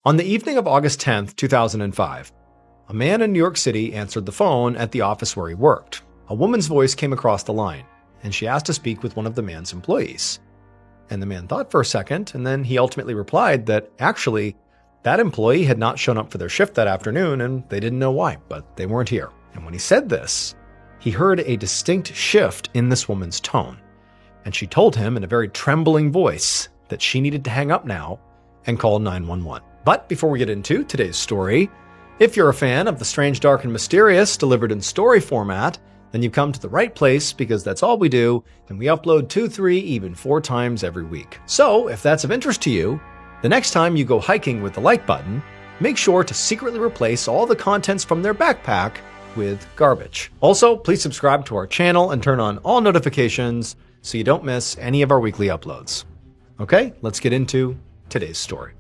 On the evening of August 10th, 2005, a man in New York City answered the phone at the office where he worked. A woman's voice came across the line, and she asked to speak with one of the man's employees. And the man thought for a second, and then he ultimately replied that actually, that employee had not shown up for their shift that afternoon, and they didn't know why, but they weren't here. And when he said this, he heard a distinct shift in this woman's tone. And she told him in a very trembling voice that she needed to hang up now and call 911. But before we get into today's story, if you're a fan of the strange, dark, and mysterious delivered in story format, then you've come to the right place because that's all we do, and we upload 2, 3, even 4 times every week. So if that's of interest to you, the next time you go hiking with the like button, make sure to secretly replace all the contents from their backpack with garbage. Also, please subscribe to our channel and turn on all notifications so you don't miss any of our weekly uploads. Okay, let's get into today's story.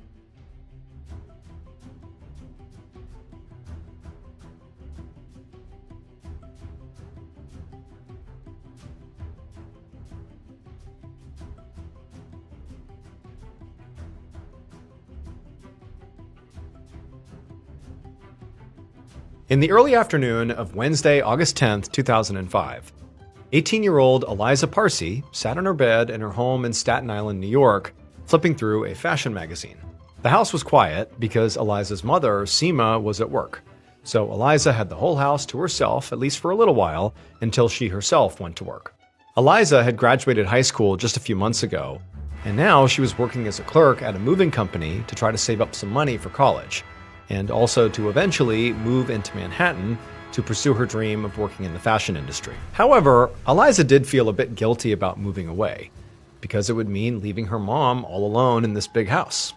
In the early afternoon of Wednesday, August 10th, 2005, 18-year-old Eliza Parsi sat on her bed in her home in Staten Island, New York, flipping through a fashion magazine. The house was quiet because Eliza's mother, Seema, was at work, so Eliza had the whole house to herself, at least for a little while, until she herself went to work. Eliza had graduated high school just a few months ago, and now she was working as a clerk at a moving company to try to save up some money for college, and also to eventually move into Manhattan to pursue her dream of working in the fashion industry. However, Eliza did feel a bit guilty about moving away, because it would mean leaving her mom all alone in this big house.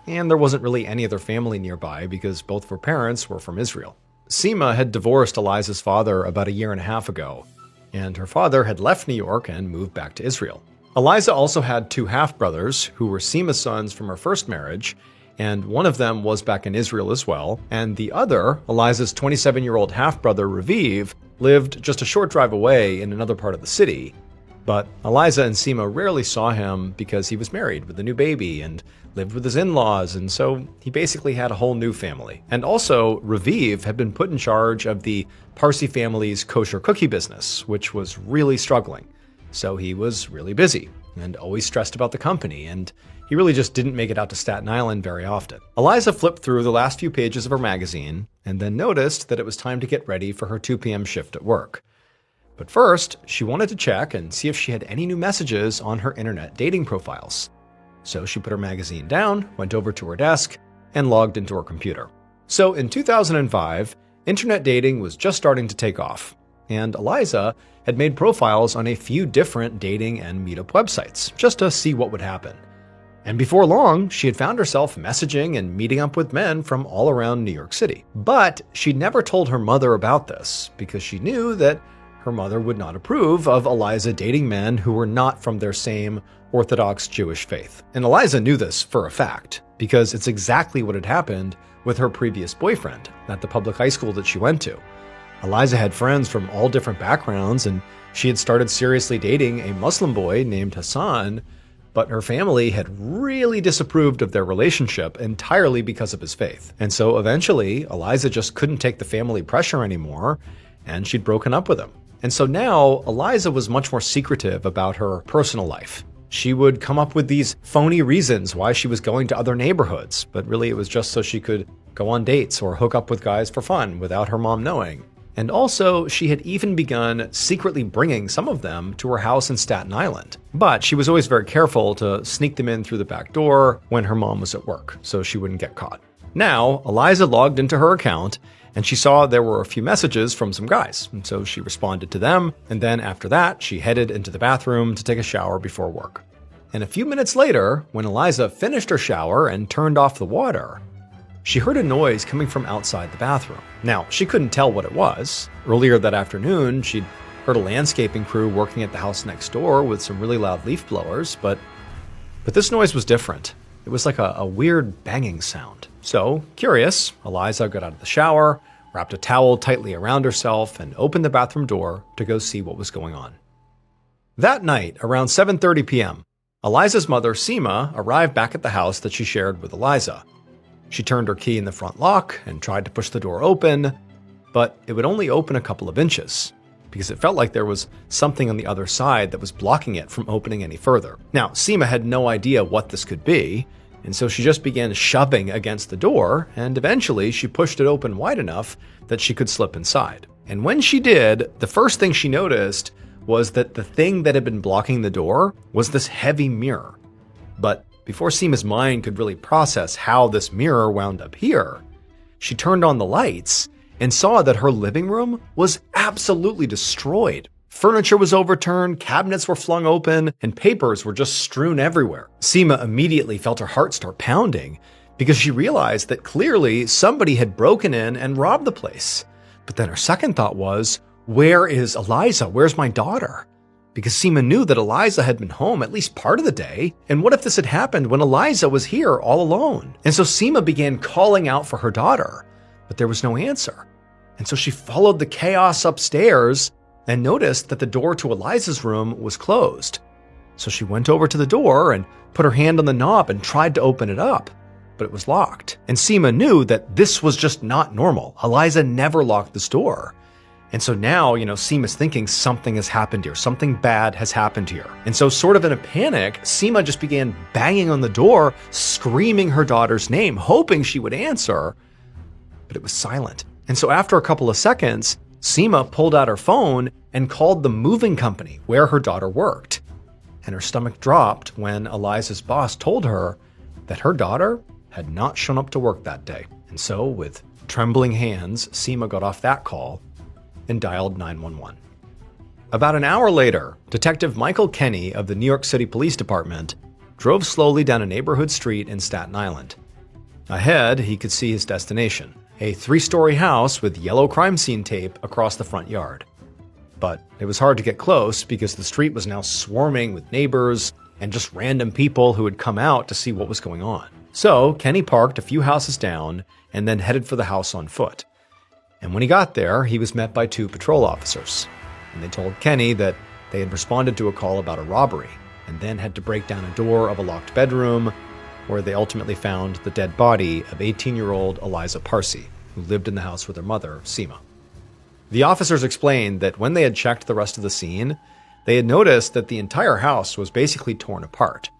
And there wasn't really any other family nearby because both of her parents were from Israel. Seema had divorced Eliza's father about 1.5 years ago, and her father had left New York and moved back to Israel. Eliza also had 2 half-brothers who were Seema's sons from her first marriage, and one of them was back in Israel as well, and the other, Eliza's 27-year-old half-brother Raviv, lived just a short drive away in another part of the city. But Eliza and Seema rarely saw him because he was married with a new baby and lived with his in-laws, and so he basically had a whole new family. And also, Raviv had been put in charge of the Parsi family's kosher cookie business, which was really struggling. So he was really busy and always stressed about the company, and he really just didn't make it out to Staten Island very often. Eliza flipped through the last few pages of her magazine and then noticed that it was time to get ready for her 2 p.m. shift at work. But first, she wanted to check and see if she had any new messages on her internet dating profiles. So she put her magazine down, went over to her desk, and logged into her computer. So in 2005, internet dating was just starting to take off, and Eliza had made profiles on a few different dating and meetup websites just to see what would happen. And before long, she had found herself messaging and meeting up with men from all around New York City. But she'd never told her mother about this because she knew that her mother would not approve of Eliza dating men who were not from their same Orthodox Jewish faith. And Eliza knew this for a fact because it's exactly what had happened with her previous boyfriend at the public high school that she went to. Eliza had friends from all different backgrounds, and she had started seriously dating a Muslim boy named Hassan, but her family had really disapproved of their relationship entirely because of his faith. And so eventually, Eliza just couldn't take the family pressure anymore, and she'd broken up with him. And so now, Eliza was much more secretive about her personal life. She would come up with these phony reasons why she was going to other neighborhoods, but really it was just so she could go on dates or hook up with guys for fun without her mom knowing. And also, she had even begun secretly bringing some of them to her house in Staten Island. But she was always very careful to sneak them in through the back door when her mom was at work, so she wouldn't get caught. Now, Eliza logged into her account, and she saw there were a few messages from some guys, and so she responded to them, and then after that, she headed into the bathroom to take a shower before work. And a few minutes later, when Eliza finished her shower and turned off the water, she heard a noise coming from outside the bathroom. Now, she couldn't tell what it was. Earlier that afternoon, she'd heard a landscaping crew working at the house next door with some really loud leaf blowers, but this noise was different. It was like a weird banging sound. So, curious, Eliza got out of the shower, wrapped a towel tightly around herself, and opened the bathroom door to go see what was going on. That night, around 7:30 p.m., Eliza's mother, Seema, arrived back at the house that she shared with Eliza. She turned her key in the front lock and tried to push the door open, but it would only open a couple of inches because it felt like there was something on the other side that was blocking it from opening any further. Now, Seema had no idea what this could be, and so she just began shoving against the door, and eventually she pushed it open wide enough that she could slip inside. And when she did, the first thing she noticed was that the thing that had been blocking the door was this heavy mirror. But before Seema's mind could really process how this mirror wound up here, she turned on the lights and saw that her living room was absolutely destroyed. Furniture was overturned, cabinets were flung open, and papers were just strewn everywhere. Seema immediately felt her heart start pounding because she realized that clearly somebody had broken in and robbed the place. But then her second thought was, where is Eliza? Where's my daughter? Because Seema knew that Eliza had been home at least part of the day, and what if this had happened when Eliza was here all alone? And so Seema began calling out for her daughter, but there was no answer. And so she followed the chaos upstairs and noticed that the door to Eliza's room was closed. So she went over to the door and put her hand on the knob and tried to open it up, but it was locked. And Seema knew that this was just not normal. Eliza never locked this door. And so now, Seema's thinking something has happened here. Something bad has happened here. And so sort of in a panic, Seema just began banging on the door, screaming her daughter's name, hoping she would answer, but it was silent. And so after a couple of seconds, Seema pulled out her phone and called the moving company where her daughter worked. And her stomach dropped when Eliza's boss told her that her daughter had not shown up to work that day. And so with trembling hands, Seema got off that call and dialed 911. About an hour later, Detective Michael Kenny of the New York City Police Department drove slowly down a neighborhood street in Staten Island. Ahead, he could see his destination, a 3-story house with yellow crime scene tape across the front yard. But it was hard to get close because the street was now swarming with neighbors and just random people who had come out to see what was going on. So Kenny parked a few houses down and then headed for the house on foot. And when he got there, he was met by 2 patrol officers. And they told Kenny that they had responded to a call about a robbery and then had to break down a door of a locked bedroom where they ultimately found the dead body of 18-year-old Eliza Parsi, who lived in the house with her mother, Seema. The officers explained that when they had checked the rest of the scene, they had noticed that the entire house was basically torn apart.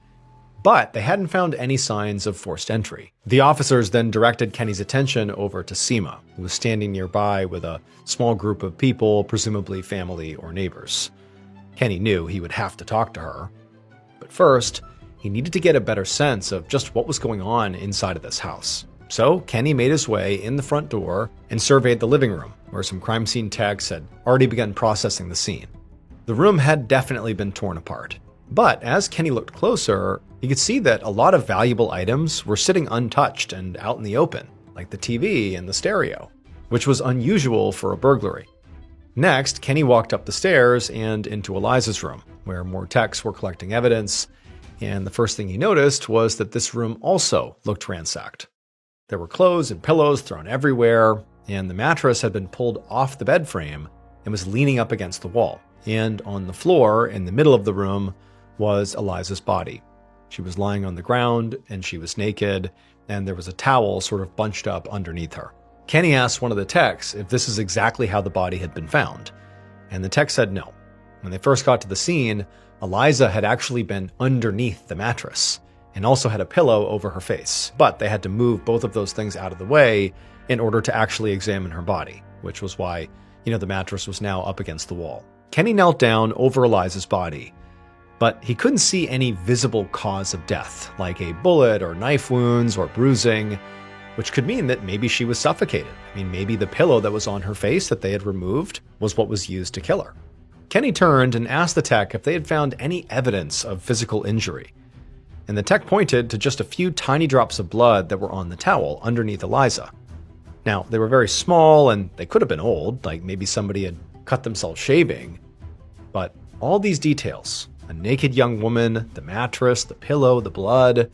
But they hadn't found any signs of forced entry. The officers then directed Kenny's attention over to Seema, who was standing nearby with a small group of people, presumably family or neighbors. Kenny knew he would have to talk to her. But first, he needed to get a better sense of just what was going on inside of this house. So Kenny made his way in the front door and surveyed the living room, where some crime scene techs had already begun processing the scene. The room had definitely been torn apart. But as Kenny looked closer, he could see that a lot of valuable items were sitting untouched and out in the open, like the TV and the stereo, which was unusual for a burglary. Next, Kenny walked up the stairs and into Eliza's room, where more techs were collecting evidence, and the first thing he noticed was that this room also looked ransacked. There were clothes and pillows thrown everywhere, and the mattress had been pulled off the bed frame and was leaning up against the wall. And on the floor in the middle of the room was Eliza's body. She was lying on the ground, and she was naked, and there was a towel sort of bunched up underneath her. Kenny asked one of the techs if this is exactly how the body had been found, and the tech said no. When they first got to the scene, Eliza had actually been underneath the mattress and also had a pillow over her face, but they had to move both of those things out of the way in order to actually examine her body, which was why, the mattress was now up against the wall. Kenny knelt down over Eliza's body, but he couldn't see any visible cause of death, like a bullet or knife wounds or bruising, which could mean that maybe she was suffocated. Maybe the pillow that was on her face that they had removed was what was used to kill her. Kenny turned and asked the tech if they had found any evidence of physical injury, and the tech pointed to just a few tiny drops of blood that were on the towel underneath Eliza. Now, they were very small and they could have been old, like maybe somebody had cut themselves shaving, but all these details, a naked young woman, the mattress, the pillow, the blood,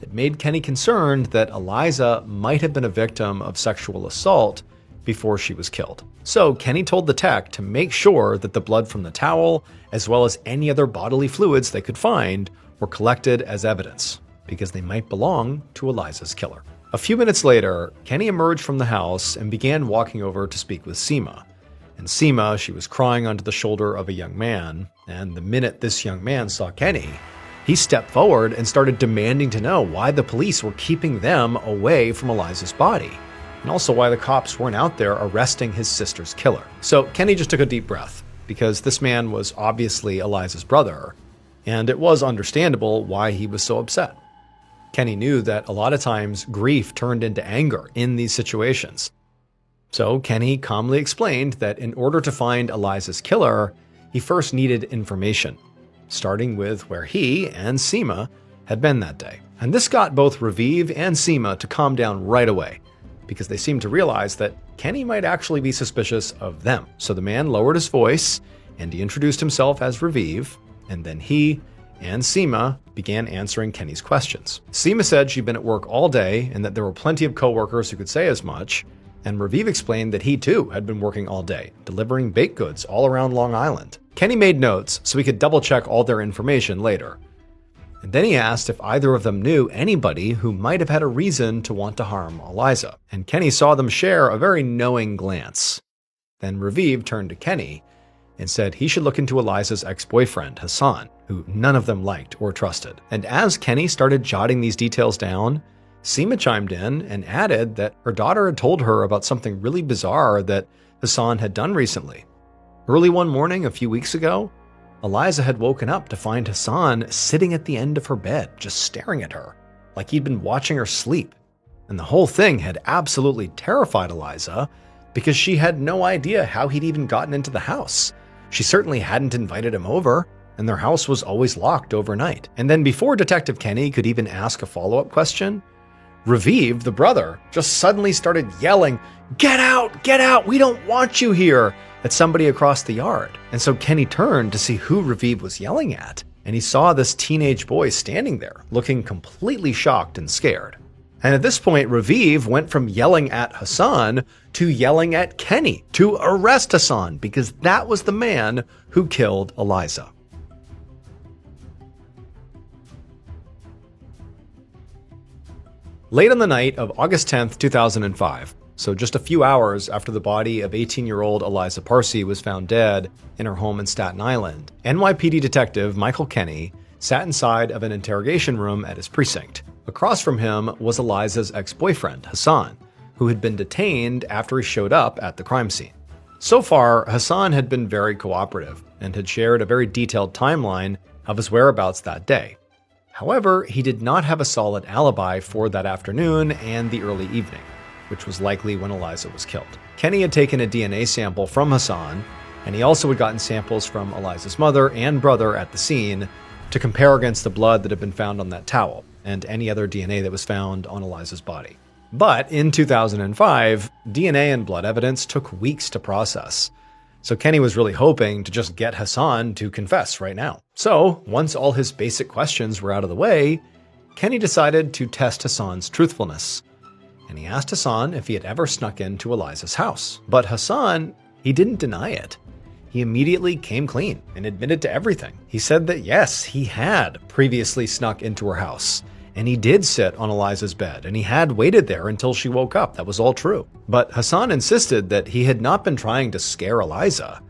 it made Kenny concerned that Eliza might have been a victim of sexual assault before she was killed. So Kenny told the tech to make sure that the blood from the towel, as well as any other bodily fluids they could find, were collected as evidence, because they might belong to Eliza's killer. A few minutes later, Kenny emerged from the house and began walking over to speak with Seema. And Seema, she was crying onto the shoulder of a young man, and the minute this young man saw Kenny, he stepped forward and started demanding to know why the police were keeping them away from Eliza's body, and also why the cops weren't out there arresting his sister's killer. So Kenny just took a deep breath, because this man was obviously Eliza's brother, and it was understandable why he was so upset. Kenny knew that a lot of times grief turned into anger in these situations. So Kenny calmly explained that in order to find Eliza's killer, he first needed information, starting with where he and Seema had been that day. And this got both Raviv and Seema to calm down right away, because they seemed to realize that Kenny might actually be suspicious of them. So the man lowered his voice, and he introduced himself as Raviv, and then he and Seema began answering Kenny's questions. Seema said she'd been at work all day and that there were plenty of coworkers who could say as much, and Raviv explained that he too had been working all day, delivering baked goods all around Long Island. Kenny made notes so he could double-check all their information later. And then he asked if either of them knew anybody who might have had a reason to want to harm Eliza, and Kenny saw them share a very knowing glance. Then Raviv turned to Kenny and said he should look into Eliza's ex-boyfriend, Hassan, who none of them liked or trusted. And as Kenny started jotting these details down, Seema chimed in and added that her daughter had told her about something really bizarre that Hassan had done recently. Early one morning a few weeks ago, Eliza had woken up to find Hassan sitting at the end of her bed, just staring at her, like he'd been watching her sleep. And the whole thing had absolutely terrified Eliza because she had no idea how he'd even gotten into the house. She certainly hadn't invited him over, and their house was always locked overnight. And then before Detective Kenny could even ask a follow-up question, Raviv, the brother, just suddenly started yelling, "Get out, we don't want you here," at somebody across the yard. And so Kenny turned to see who Raviv was yelling at, and he saw this teenage boy standing there, looking completely shocked and scared. And at this point, Raviv went from yelling at Hassan to yelling at Kenny to arrest Hassan, because that was the man who killed Eliza. Late on the night of August 10th, 2005, so just a few hours after the body of 18-year-old Eliza Parsi was found dead in her home in Staten Island, NYPD detective Michael Kenny sat inside of an interrogation room at his precinct. Across from him was Eliza's ex-boyfriend, Hassan, who had been detained after he showed up at the crime scene. So far, Hassan had been very cooperative and had shared a very detailed timeline of his whereabouts that day. However, he did not have a solid alibi for that afternoon and the early evening, which was likely when Eliza was killed. Kenny had taken a DNA sample from Hassan, and he also had gotten samples from Eliza's mother and brother at the scene to compare against the blood that had been found on that towel and any other DNA that was found on Eliza's body. But in 2005, DNA and blood evidence took weeks to process. So Kenny was really hoping to just get Hassan to confess right now. So once all his basic questions were out of the way, Kenny decided to test Hassan's truthfulness. And he asked Hassan if he had ever snuck into Eliza's house. But Hassan, he didn't deny it. He immediately came clean and admitted to everything. He said that yes, he had previously snuck into her house, and he did sit on Eliza's bed, and he had waited there until she woke up. That was all true. But Hassan insisted that he had not been trying to scare Eliza.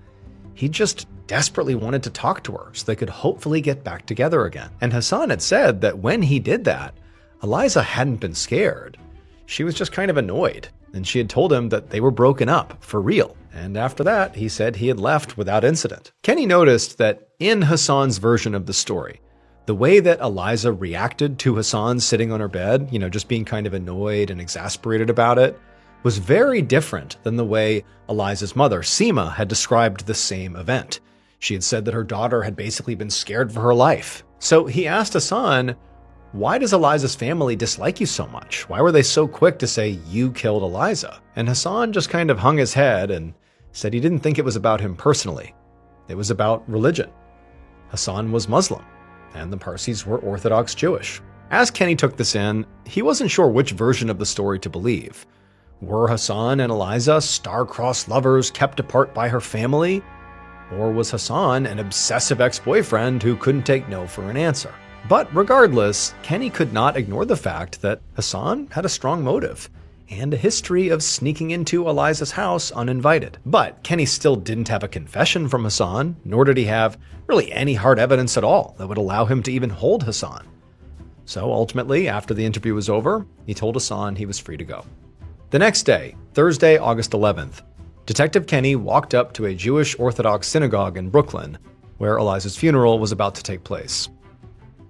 He just desperately wanted to talk to her so they could hopefully get back together again. And Hassan had said that when he did that, Eliza hadn't been scared. She was just kind of annoyed, and she had told him that they were broken up for real. And after that, he said he had left without incident. Kenny noticed that in Hassan's version of the story, the way that Eliza reacted to Hassan sitting on her bed, just being kind of annoyed and exasperated about it, was very different than the way Eliza's mother, Seema, had described the same event. She had said that her daughter had basically been scared for her life. So he asked Hassan, "Why does Eliza's family dislike you so much? Why were they so quick to say you killed Eliza?" And Hassan just kind of hung his head and said he didn't think it was about him personally. It was about religion. Hassan was Muslim, and the Parsis were Orthodox Jewish. As Kenny took this in, he wasn't sure which version of the story to believe. Were Hassan and Eliza star-crossed lovers kept apart by her family? Or was Hassan an obsessive ex-boyfriend who couldn't take no for an answer? But regardless, Kenny could not ignore the fact that Hassan had a strong motive and a history of sneaking into Eliza's house uninvited. But Kenny still didn't have a confession from Hassan, nor did he have really any hard evidence at all that would allow him to even hold Hassan. So ultimately, after the interview was over, he told Hassan he was free to go. The next day, Thursday, August 11th, Detective Kenny walked up to a Jewish Orthodox synagogue in Brooklyn, where Eliza's funeral was about to take place.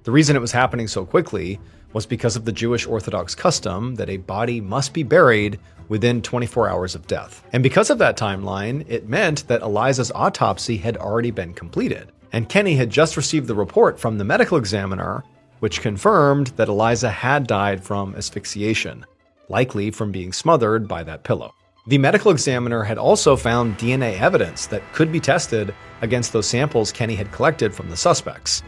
The reason it was happening so quickly was because of the Jewish Orthodox custom that a body must be buried within 24 hours of death. And because of that timeline, it meant that Eliza's autopsy had already been completed. And Kenny had just received the report from the medical examiner, which confirmed that Eliza had died from asphyxiation, likely from being smothered by that pillow. The medical examiner had also found DNA evidence that could be tested against those samples Kenny had collected from the suspects.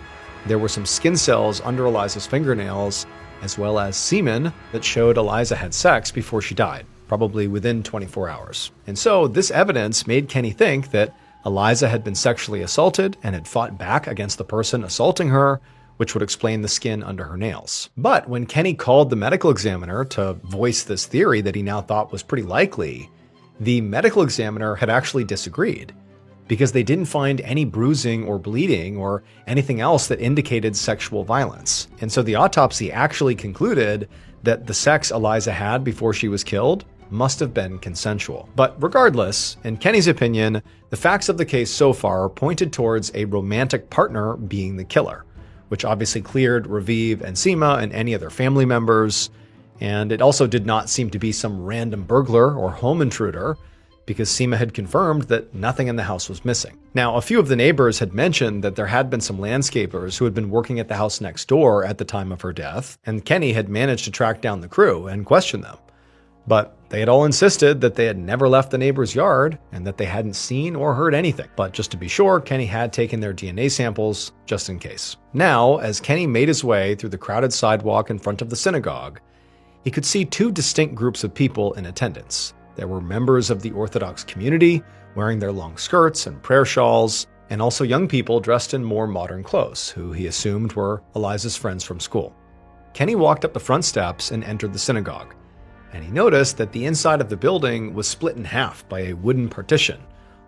There were some skin cells under Eliza's fingernails, as well as semen that showed Eliza had sex before she died, probably within 24 hours. And so this evidence made Kenny think that Eliza had been sexually assaulted and had fought back against the person assaulting her, which would explain the skin under her nails. But when Kenny called the medical examiner to voice this theory that he now thought was pretty likely, the medical examiner had actually disagreed, because they didn't find any bruising or bleeding or anything else that indicated sexual violence. And so the autopsy actually concluded that the sex Eliza had before she was killed must have been consensual. But regardless, in Kenny's opinion, the facts of the case so far pointed towards a romantic partner being the killer, which obviously cleared Raviv and Seema and any other family members. And it also did not seem to be some random burglar or home intruder, because Seema had confirmed that nothing in the house was missing. Now, a few of the neighbors had mentioned that there had been some landscapers who had been working at the house next door at the time of her death, and Kenny had managed to track down the crew and question them. But they had all insisted that they had never left the neighbor's yard and that they hadn't seen or heard anything. But just to be sure, Kenny had taken their DNA samples just in case. Now, as Kenny made his way through the crowded sidewalk in front of the synagogue, he could see two distinct groups of people in attendance. There were members of the Orthodox community wearing their long skirts and prayer shawls, and also young people dressed in more modern clothes, who he assumed were Eliza's friends from school. Kenny walked up the front steps and entered the synagogue, and he noticed that the inside of the building was split in half by a wooden partition,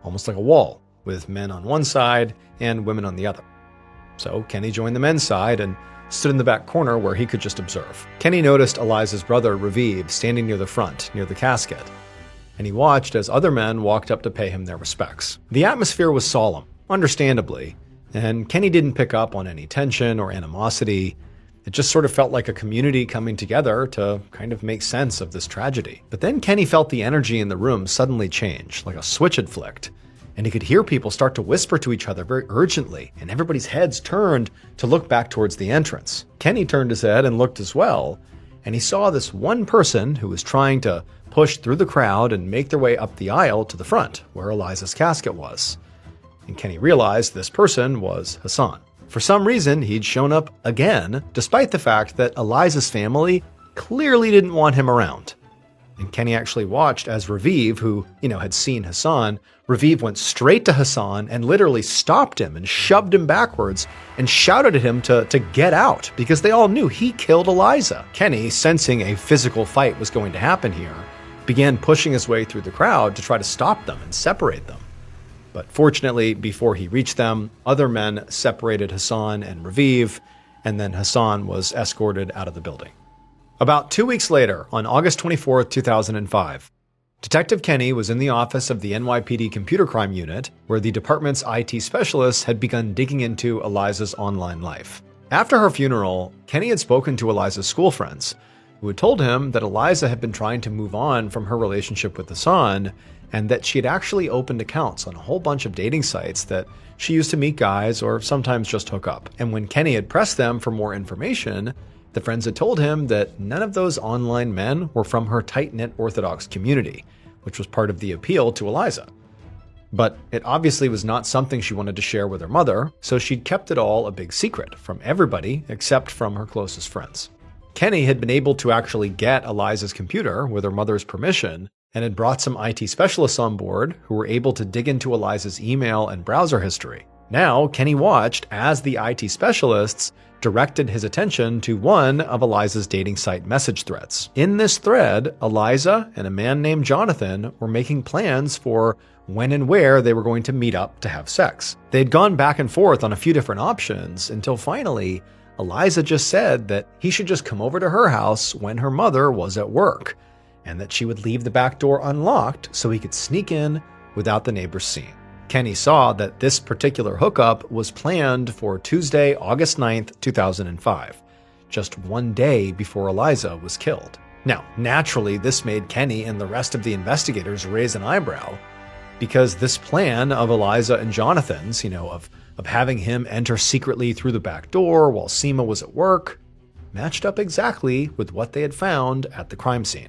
almost like a wall, with men on one side and women on the other. So Kenny joined the men's side and stood in the back corner where he could just observe. Kenny noticed Eliza's brother, Raviv, standing near the front, near the casket, and he watched as other men walked up to pay him their respects. The atmosphere was solemn, understandably, and Kenny didn't pick up on any tension or animosity. It just sort of felt like a community coming together to kind of make sense of this tragedy. But then Kenny felt the energy in the room suddenly change, like a switch had flicked, and he could hear people start to whisper to each other very urgently, and everybody's heads turned to look back towards the entrance. Kenny turned his head and looked as well, and he saw this one person who was trying to push through the crowd and make their way up the aisle to the front, where Eliza's casket was. And Kenny realized this person was Hassan. For some reason, he'd shown up again, despite the fact that Eliza's family clearly didn't want him around. And Kenny actually watched as Raviv, who, had seen Hassan, Raviv went straight to Hassan and literally stopped him and shoved him backwards and shouted at him to get out, because they all knew he killed Eliza. Kenny, sensing a physical fight was going to happen here, began pushing his way through the crowd to try to stop them and separate them. But fortunately, before he reached them, other men separated Hassan and Raviv, and then Hassan was escorted out of the building. About 2 weeks later, on August 24, 2005, Detective Kenny was in the office of the NYPD Computer Crime Unit, where the department's IT specialists had begun digging into Eliza's online life. After her funeral, Kenny had spoken to Eliza's school friends, who had told him that Eliza had been trying to move on from her relationship with Hassan, and that she had actually opened accounts on a whole bunch of dating sites that she used to meet guys or sometimes just hook up. And when Kenny had pressed them for more information, the friends had told him that none of those online men were from her tight-knit Orthodox community, which was part of the appeal to Eliza. But it obviously was not something she wanted to share with her mother, so she'd kept it all a big secret from everybody except from her closest friends. Kenny had been able to actually get Eliza's computer with her mother's permission, and had brought some IT specialists on board who were able to dig into Eliza's email and browser history. Now, Kenny watched as the IT specialists directed his attention to one of Eliza's dating site message threads. In this thread, Eliza and a man named Jonathan were making plans for when and where they were going to meet up to have sex. They had gone back and forth on a few different options until finally, Eliza just said that he should just come over to her house when her mother was at work, and that she would leave the back door unlocked so he could sneak in without the neighbors seeing. Kenny saw that this particular hookup was planned for Tuesday, August 9th, 2005, just one day before Eliza was killed. Now, naturally, this made Kenny and the rest of the investigators raise an eyebrow, because this plan of Eliza and Jonathan's, of having him enter secretly through the back door while Seema was at work, matched up exactly with what they had found at the crime scene.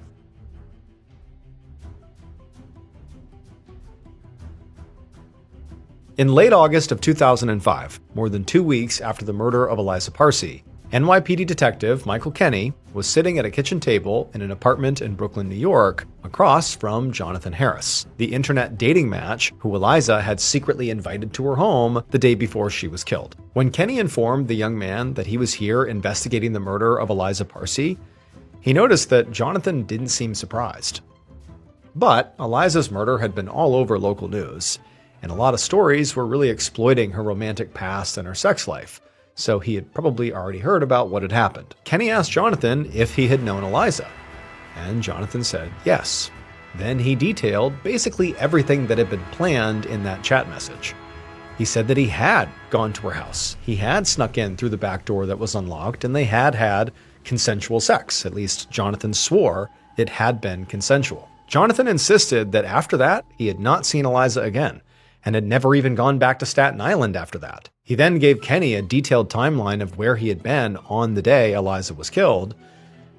In late August of 2005, more than 2 weeks after the murder of Eliza Parsi, NYPD detective Michael Kenny was sitting at a kitchen table in an apartment in Brooklyn, New York, across from Jonathan Harris, the internet dating match who Eliza had secretly invited to her home the day before she was killed. When Kenny informed the young man that he was here investigating the murder of Eliza Parsi, he noticed that Jonathan didn't seem surprised. But Eliza's murder had been all over local news, and a lot of stories were really exploiting her romantic past and her sex life, so he had probably already heard about what had happened. Kenny asked Jonathan if he had known Eliza, and Jonathan said yes. Then he detailed basically everything that had been planned in that chat message. He said that he had gone to her house, he had snuck in through the back door that was unlocked, and they had had consensual sex. At least Jonathan swore it had been consensual. Jonathan insisted that after that, he had not seen Eliza again, and had never even gone back to Staten Island after that. He then gave Kenny a detailed timeline of where he had been on the day Eliza was killed,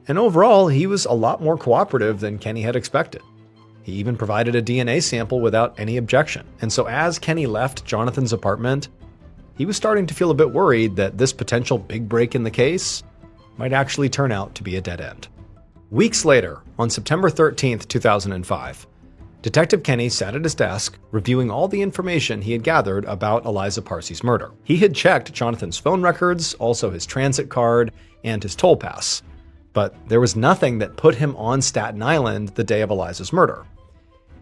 and overall, he was a lot more cooperative than Kenny had expected. He even provided a DNA sample without any objection. And so as Kenny left Jonathan's apartment, he was starting to feel a bit worried that this potential big break in the case might actually turn out to be a dead end. Weeks later, on September 13th, 2005, Detective Kenny sat at his desk, reviewing all the information he had gathered about Eliza Parsi's murder. He had checked Jonathan's phone records, also his transit card, and his toll pass, but there was nothing that put him on Staten Island the day of Eliza's murder.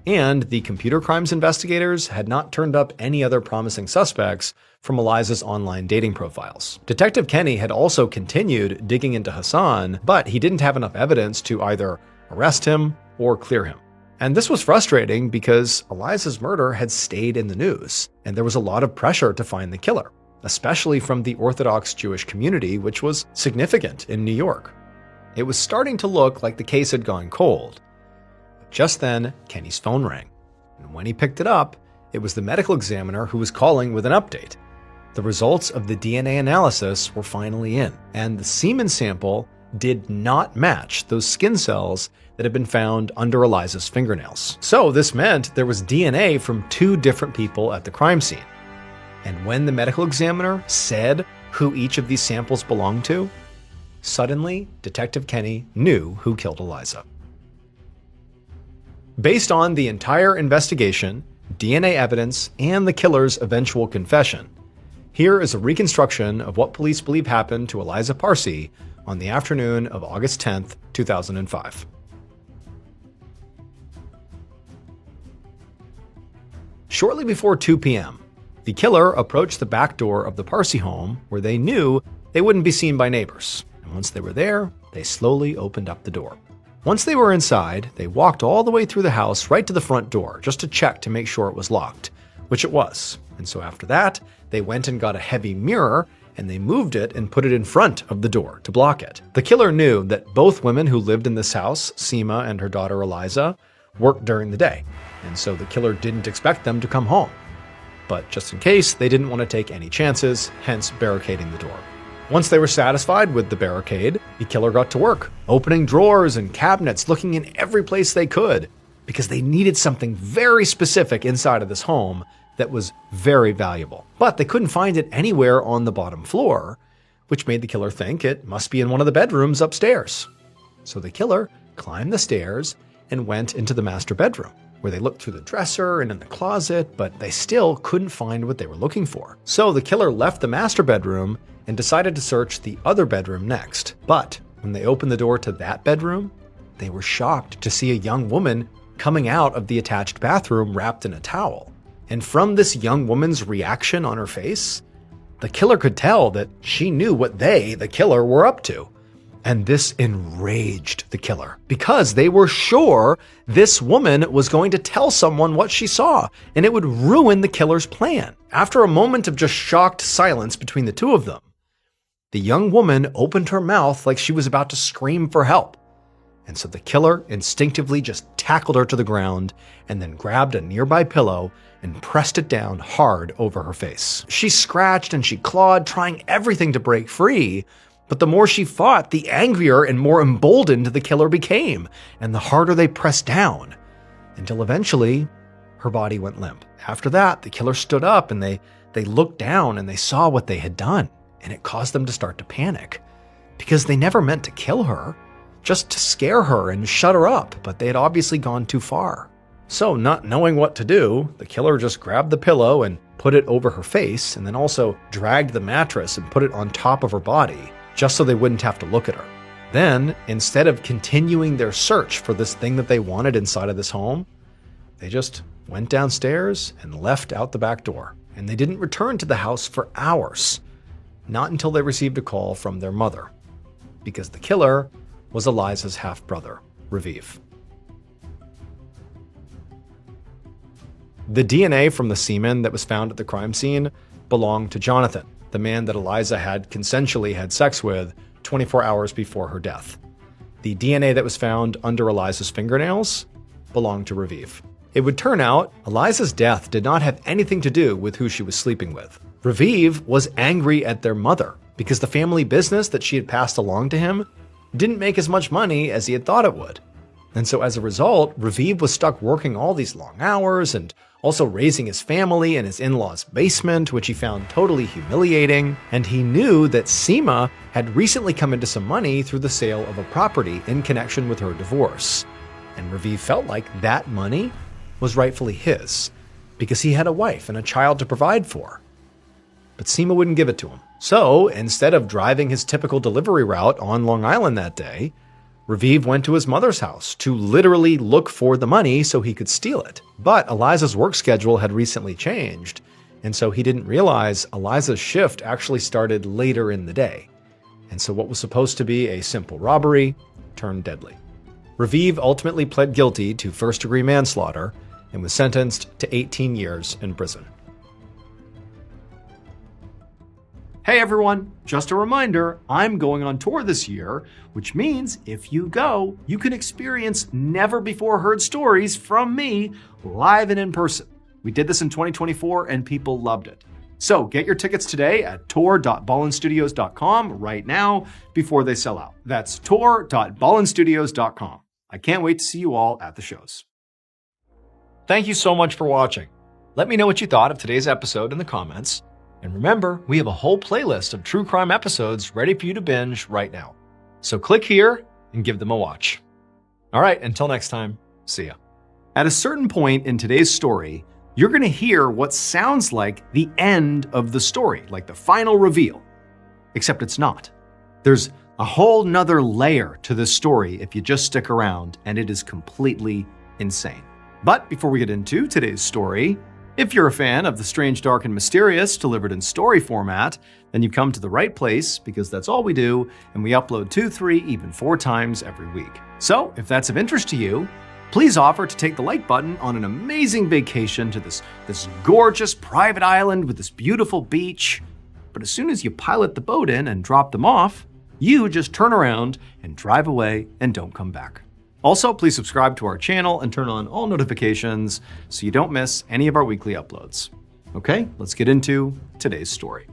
And the computer crimes investigators had not turned up any other promising suspects from Eliza's online dating profiles. Detective Kenny had also continued digging into Hassan, but he didn't have enough evidence to either arrest him or clear him. And this was frustrating because Eliza's murder had stayed in the news, and there was a lot of pressure to find the killer, especially from the Orthodox Jewish community, which was significant in New York. It was starting to look like the case had gone cold. But just then, Kenny's phone rang, and when he picked it up, it was the medical examiner who was calling with an update. The results of the DNA analysis were finally in, and the semen sample did not match those skin cells that had been found under Eliza's fingernails. So this meant there was DNA from 2 different people at the crime scene. And when the medical examiner said who each of these samples belonged to, suddenly Detective Kenny knew who killed Eliza. Based on the entire investigation, DNA evidence, and the killer's eventual confession, here is a reconstruction of what police believe happened to Eliza Parsi on the afternoon of August 10th, 2005. Shortly before 2 p.m., the killer approached the back door of the Parsi home where they knew they wouldn't be seen by neighbors. And once they were there, they slowly opened up the door. Once they were inside, they walked all the way through the house right to the front door just to check to make sure it was locked, which it was. And so after that, they went and got a heavy mirror and they moved it and put it in front of the door to block it. The killer knew that both women who lived in this house, Seema and her daughter Eliza, worked during the day, and so the killer didn't expect them to come home. But just in case, they didn't want to take any chances, hence barricading the door. Once they were satisfied with the barricade, the killer got to work, opening drawers and cabinets, looking in every place they could, because they needed something very specific inside of this home that was very valuable. But they couldn't find it anywhere on the bottom floor, which made the killer think it must be in one of the bedrooms upstairs. So the killer climbed the stairs and went into the master bedroom, where they looked through the dresser and in the closet, but they still couldn't find what they were looking for. So the killer left the master bedroom and decided to search the other bedroom next. But when they opened the door to that bedroom, they were shocked to see a young woman coming out of the attached bathroom wrapped in a towel. And from this young woman's reaction on her face, the killer could tell that she knew what they, the killer, were up to. And this enraged the killer because they were sure this woman was going to tell someone what she saw, and it would ruin the killer's plan. After a moment of just shocked silence between the two of them, the young woman opened her mouth like she was about to scream for help. And so the killer instinctively just tackled her to the ground and then grabbed a nearby pillow and pressed it down hard over her face. She scratched and she clawed, trying everything to break free. But the more she fought, the angrier and more emboldened the killer became, and the harder they pressed down, until eventually her body went limp. After that, the killer stood up and they looked down and they saw what they had done, and it caused them to start to panic, because they never meant to kill her, just to scare her and shut her up, but they had obviously gone too far. So, not knowing what to do, the killer just grabbed the pillow and put it over her face, and then also dragged the mattress and put it on top of her body, just so they wouldn't have to look at her. Then, instead of continuing their search for this thing that they wanted inside of this home, they just went downstairs and left out the back door. And they didn't return to the house for hours, not until they received a call from their mother, because the killer was Eliza's half-brother, Raviv. The DNA from the semen that was found at the crime scene belonged to Jonathan, the man that Eliza had consensually had sex with 24 hours before her death. The DNA that was found under Eliza's fingernails belonged to Raviv. It would turn out Eliza's death did not have anything to do with who she was sleeping with. Raviv was angry at their mother because the family business that she had passed along to him didn't make as much money as he had thought it would. And so as a result, Raviv was stuck working all these long hours and also raising his family in his in-laws' basement, which he found totally humiliating. And he knew that Seema had recently come into some money through the sale of a property in connection with her divorce. And Raviv felt like that money was rightfully his, because he had a wife and a child to provide for. But Seema wouldn't give it to him. So instead of driving his typical delivery route on Long Island that day, Raviv went to his mother's house to literally look for the money so he could steal it. But Eliza's work schedule had recently changed, and so he didn't realize Eliza's shift actually started later in the day. And so what was supposed to be a simple robbery turned deadly. Raviv ultimately pled guilty to first-degree manslaughter and was sentenced to 18 years in prison. Hey everyone, just a reminder, I'm going on tour this year, which means if you go, you can experience never-before-heard stories from me live and in person. We did this in 2024 and people loved it. So get your tickets today at tour.ballenstudios.com right now before they sell out. That's tour.ballenstudios.com. I can't wait to see you all at the shows. Thank you so much for watching. Let me know what you thought of today's episode in the comments. And remember, we have a whole playlist of true crime episodes ready for you to binge right now. So click here and give them a watch. All right, until next time, see ya. At a certain point in today's story, you're going to hear what sounds like the end of the story, like the final reveal. Except it's not. There's a whole nother layer to this story if you just stick around, and it is completely insane. But before we get into today's story, if you're a fan of the strange, dark, and mysterious delivered in story format, then you've come to the right place because that's all we do, and we upload 2, 3, even 4 times every week. So if that's of interest to you, please offer to take the like button on an amazing vacation to this gorgeous private island with this beautiful beach. But as soon as you pilot the boat in and drop them off, you just turn around and drive away and don't come back. Also, please subscribe to our channel and turn on all notifications so you don't miss any of our weekly uploads. Okay, let's get into today's story.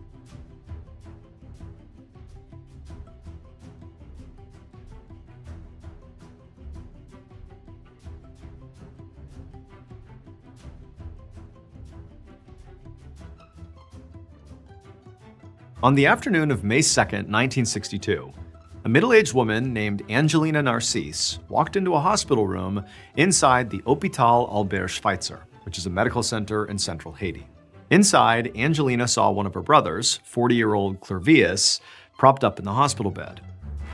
On the afternoon of May 2nd, 1962, a middle-aged woman named Angelina Narcisse walked into a hospital room inside the Hôpital Albert Schweitzer, which is a medical center in central Haiti. Inside, Angelina saw one of her brothers, 40-year-old Clervius, propped up in the hospital bed.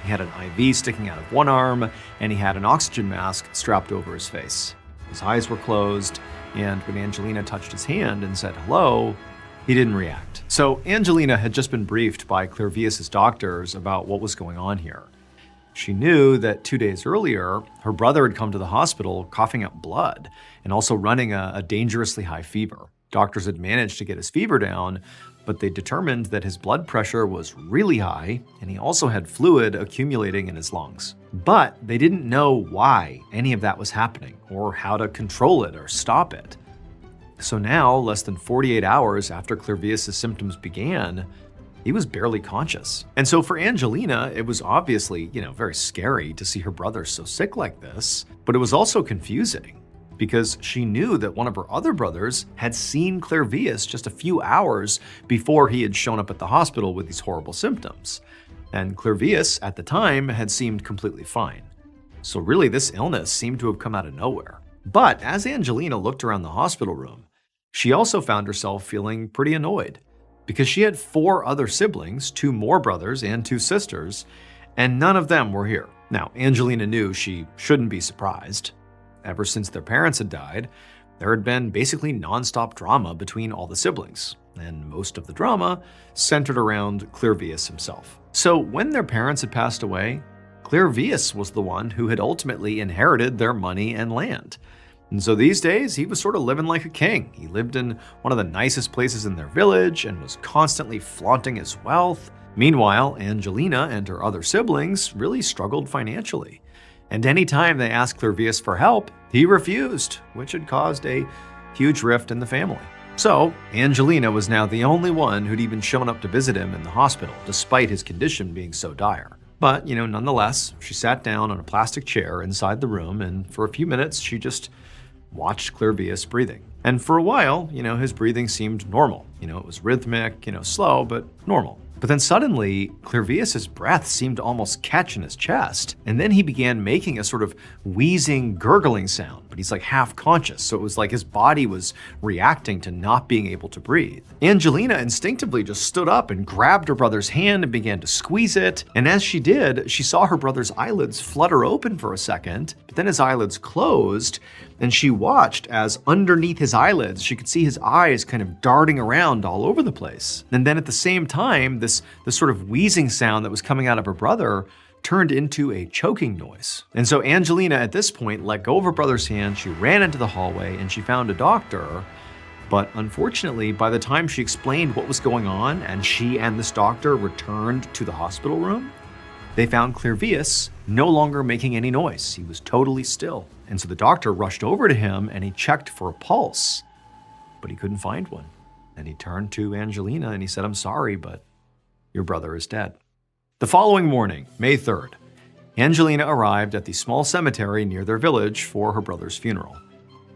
He had an IV sticking out of one arm, and he had an oxygen mask strapped over his face. His eyes were closed, and when Angelina touched his hand and said hello, he didn't react. So Angelina had just been briefed by Clervius's doctors about what was going on here. She knew that 2 days earlier, her brother had come to the hospital coughing up blood and also running a dangerously high fever. Doctors had managed to get his fever down, but they determined that his blood pressure was really high and he also had fluid accumulating in his lungs. But they didn't know why any of that was happening or how to control it or stop it. So now, less than 48 hours after Clervius' symptoms began, he was barely conscious. And so for Angelina, it was obviously, very scary to see her brother so sick like this, but it was also confusing because she knew that one of her other brothers had seen Clervius just a few hours before he had shown up at the hospital with these horrible symptoms. And Clervius, at the time, had seemed completely fine. So really, this illness seemed to have come out of nowhere. But as Angelina looked around the hospital room, she also found herself feeling pretty annoyed because she had 4 other siblings, 2 more brothers and 2 sisters, and none of them were here. Now, Angelina knew she shouldn't be surprised. Ever since their parents had died, there had been basically nonstop drama between all the siblings, and most of the drama centered around Clervius himself. So when their parents had passed away, Clervius was the one who had ultimately inherited their money and land. And so these days, he was sort of living like a king. He lived in one of the nicest places in their village and was constantly flaunting his wealth. Meanwhile, Angelina and her other siblings really struggled financially. And anytime they asked Clervius for help, he refused, which had caused a huge rift in the family. So, Angelina was now the only one who'd even shown up to visit him in the hospital, despite his condition being so dire. But, nonetheless, she sat down on a plastic chair inside the room, and for a few minutes, she just watched Clervius breathing. And for a while, his breathing seemed normal. It was rhythmic, slow, but normal. But then suddenly, Clervius's breath seemed to almost catch in his chest, and then he began making a sort of wheezing, gurgling sound, but he's like half conscious, so it was like his body was reacting to not being able to breathe. Angelina instinctively just stood up and grabbed her brother's hand and began to squeeze it, and as she did, she saw her brother's eyelids flutter open for a second, but then his eyelids closed, and she watched as underneath his eyelids, she could see his eyes kind of darting around all over the place. And then at the same time, this sort of wheezing sound that was coming out of her brother turned into a choking noise. And so Angelina, at this point, let go of her brother's hand, she ran into the hallway, and she found a doctor. But unfortunately, by the time she explained what was going on and she and this doctor returned to the hospital room, they found Clervius no longer making any noise. He was totally still. And so the doctor rushed over to him and he checked for a pulse, but he couldn't find one. And he turned to Angelina and he said, "I'm sorry, but your brother is dead." The following morning, May 3rd, Angelina arrived at the small cemetery near their village for her brother's funeral.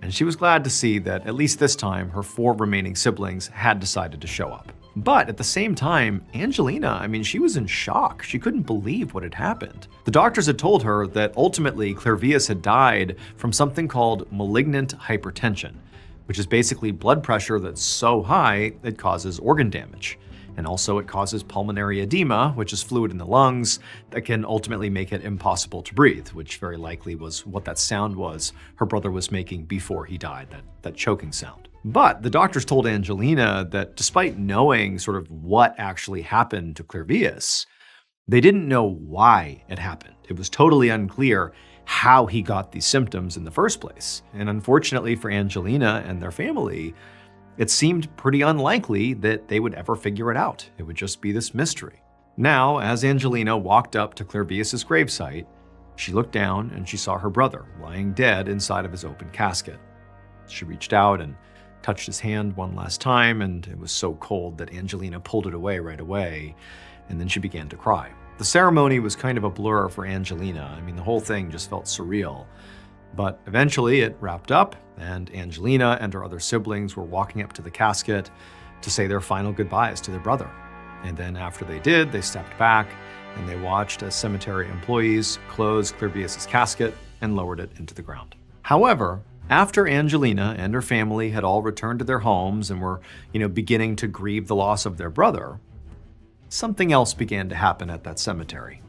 And she was glad to see that at least this time, her 4 remaining siblings had decided to show up. But at the same time, Angelina, she was in shock. She couldn't believe what had happened. The doctors had told her that ultimately Clervius had died from something called malignant hypertension, which is basically blood pressure that's so high it causes organ damage. And also it causes pulmonary edema, which is fluid in the lungs that can ultimately make it impossible to breathe, which very likely was what that sound was her brother was making before he died, that choking sound. But the doctors told Angelina that despite knowing sort of what actually happened to Clervius, they didn't know why it happened. It was totally unclear how he got these symptoms in the first place. And unfortunately for Angelina and their family, it seemed pretty unlikely that they would ever figure it out. It would just be this mystery. Now, as Angelina walked up to Clervius's gravesite, she looked down and she saw her brother lying dead inside of his open casket. She reached out and touched his hand one last time, and it was so cold that Angelina pulled it away right away, and then she began to cry. The ceremony was kind of a blur for Angelina. The whole thing just felt surreal. But eventually it wrapped up, and Angelina and her other siblings were walking up to the casket to say their final goodbyes to their brother. And then after they did, they stepped back and they watched as cemetery employees closed Clervius's casket and lowered it into the ground. However, After Angelina and her family had all returned to their homes and were, beginning to grieve the loss of their brother, something else began to happen at that cemetery.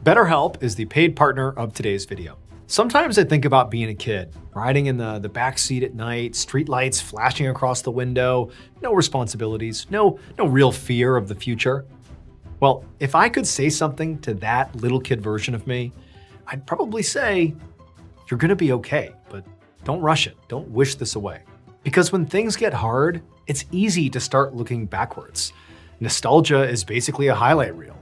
BetterHelp is the paid partner of today's video. Sometimes I think about being a kid, riding in the back seat at night, streetlights flashing across the window, no responsibilities, no real fear of the future. Well, if I could say something to that little kid version of me, I'd probably say, you're gonna be okay, but don't rush it. Don't wish this away. Because when things get hard, it's easy to start looking backwards. Nostalgia is basically a highlight reel.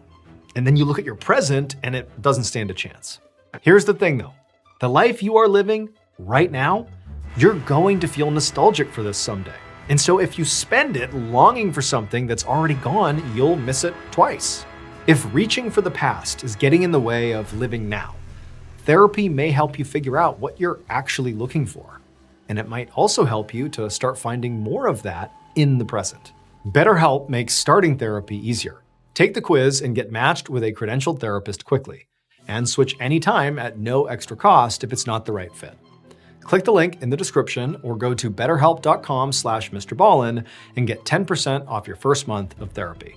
And then you look at your present and it doesn't stand a chance. Here's the thing though, the life you are living right now, you're going to feel nostalgic for this someday. And so if you spend it longing for something that's already gone, you'll miss it twice. If reaching for the past is getting in the way of living now, therapy may help you figure out what you're actually looking for. And it might also help you to start finding more of that in the present. BetterHelp makes starting therapy easier. Take the quiz and get matched with a credentialed therapist quickly. And switch anytime at no extra cost if it's not the right fit. Click the link in the description or go to betterhelp.com/MrBallen and get 10% off your first month of therapy.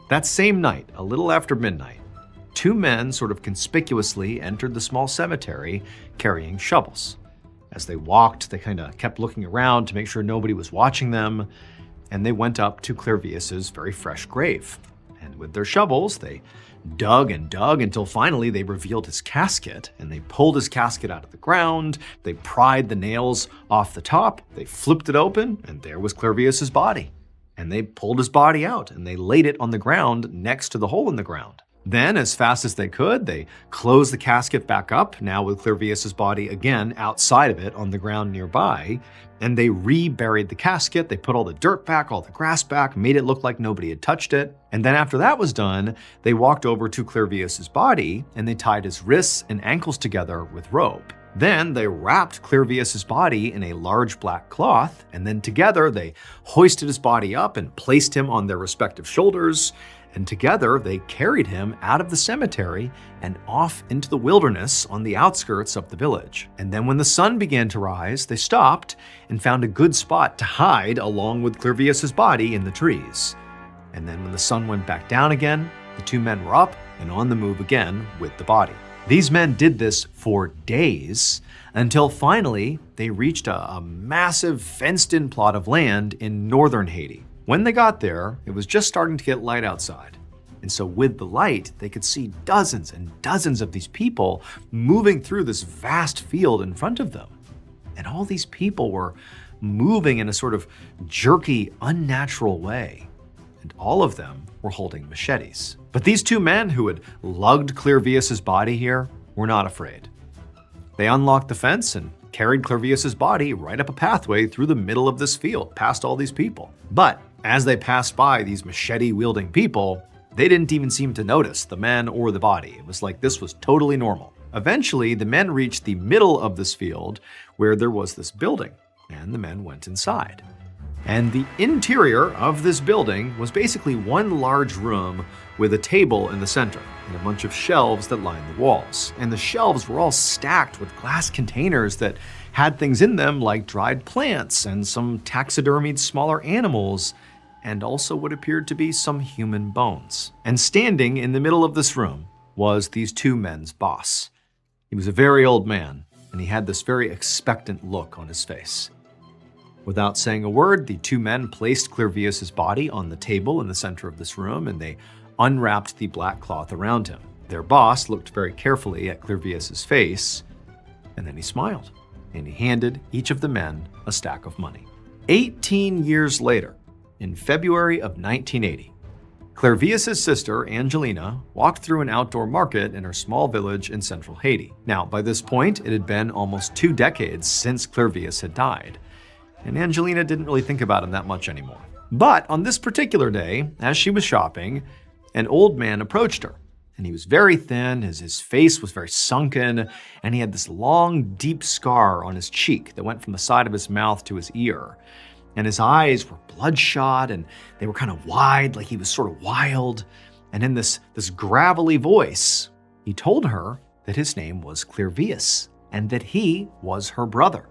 That same night, a little after midnight, two men sort of conspicuously entered the small cemetery carrying shovels. As they walked, they kind of kept looking around to make sure nobody was watching them, and they went up to Clervius's very fresh grave. And with their shovels, they dug and dug until finally they revealed his casket, and they pulled his casket out of the ground. They pried the nails off the top, they flipped it open, and there was Clervius's body. And they pulled his body out, and they laid it on the ground next to the hole in the ground. Then, as fast as they could, they closed the casket back up, now with Clervius's body again outside of it on the ground nearby, and they reburied the casket. They put all the dirt back, all the grass back, made it look like nobody had touched it. And then after that was done, they walked over to Clervius's body and they tied his wrists and ankles together with rope. Then they wrapped Clervius's body in a large black cloth, and then together they hoisted his body up and placed him on their respective shoulders. And together they carried him out of the cemetery and off into the wilderness on the outskirts of the village. And then when the sun began to rise, they stopped and found a good spot to hide along with Clervius's body in the trees. And then when the sun went back down again, the two men were up and on the move again with the body. These men did this for days until finally they reached a massive fenced-in plot of land in northern Haiti. When they got there, it was just starting to get light outside. And so with the light, they could see dozens and dozens of these people moving through this vast field in front of them. And all these people were moving in a sort of jerky, unnatural way. And all of them were holding machetes. But these two men who had lugged Clervius's body here were not afraid. They unlocked the fence and carried Clervius's body right up a pathway through the middle of this field, past all these people. But as they passed by these machete-wielding people, they didn't even seem to notice the men or the body. It was like this was totally normal. Eventually, the men reached the middle of this field where there was this building, and the men went inside. And the interior of this building was basically one large room with a table in the center and a bunch of shelves that lined the walls. And the shelves were all stacked with glass containers that had things in them like dried plants and some taxidermied smaller animals, and also what appeared to be some human bones. And standing in the middle of this room was these two men's boss. He was a very old man, and he had this very expectant look on his face. Without saying a word, the two men placed Clervius's body on the table in the center of this room, and they unwrapped the black cloth around him. Their boss looked very carefully at Clervius's face, and then he smiled, and he handed each of the men a stack of money. 18 years later, in February of 1980, Clervius's sister, Angelina, walked through an outdoor market in her small village in central Haiti. Now, by this point, it had been almost 2 decades since Clervius had died, and Angelina didn't really think about him that much anymore. But on this particular day, as she was shopping, an old man approached her, and he was very thin, his face was very sunken, and he had this long, deep scar on his cheek that went from the side of his mouth to his ear. And his eyes were bloodshot, and they were kind of wide, like he was sort of wild. And in this gravelly voice, he told her that his name was Clervius and that he was her brother.